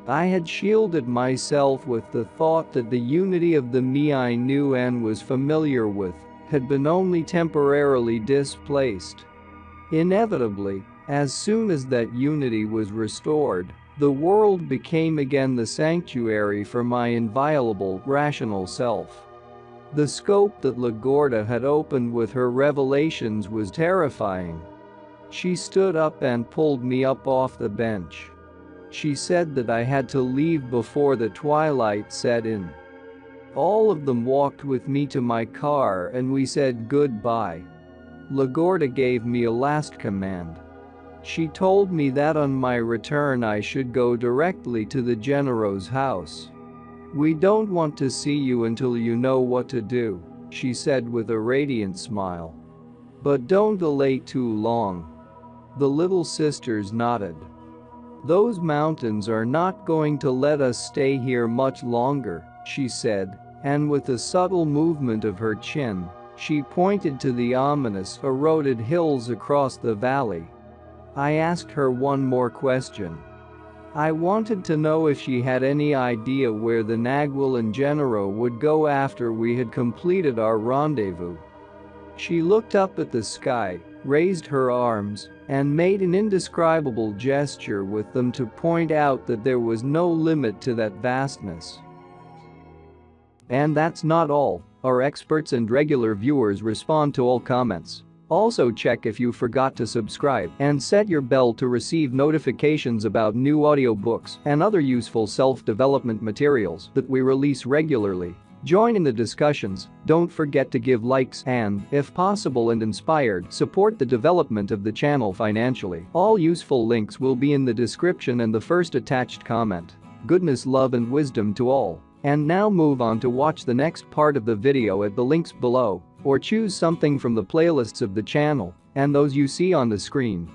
I had shielded myself with the thought that the unity of the me I knew and was familiar with had been only temporarily displaced. Inevitably, as soon as that unity was restored, the world became again the sanctuary for my inviolable, rational self. The scope that Lagorda had opened with her revelations was terrifying. She stood up and pulled me up off the bench. She said that I had to leave before the twilight set in. All of them walked with me to my car and we said goodbye. Lagorda gave me a last command. She told me that on my return I should go directly to the Genero's house. "We don't want to see you until you know what to do," she said with a radiant smile. "But don't delay too long." The little sisters nodded. "Those mountains are not going to let us stay here much longer," she said, and with a subtle movement of her chin, she pointed to the ominous, eroded hills across the valley. I asked her one more question. I wanted to know if she had any idea where the Nagwal and Genero would go after we had completed our rendezvous. She looked up at the sky, raised her arms, and made an indescribable gesture with them to point out that there was no limit to that vastness. And that's not all. Our experts and regular viewers respond to all comments. Also check if you forgot to subscribe and set your bell to receive notifications about new audiobooks and other useful self-development materials that we release regularly. Join in the discussions, don't forget to give likes and, if possible and inspired, support the development of the channel financially. All useful links will be in the description and the first attached comment. Goodness, love and wisdom to all. And now move on to watch the next part of the video at the links below, or choose something from the playlists of the channel and those you see on the screen.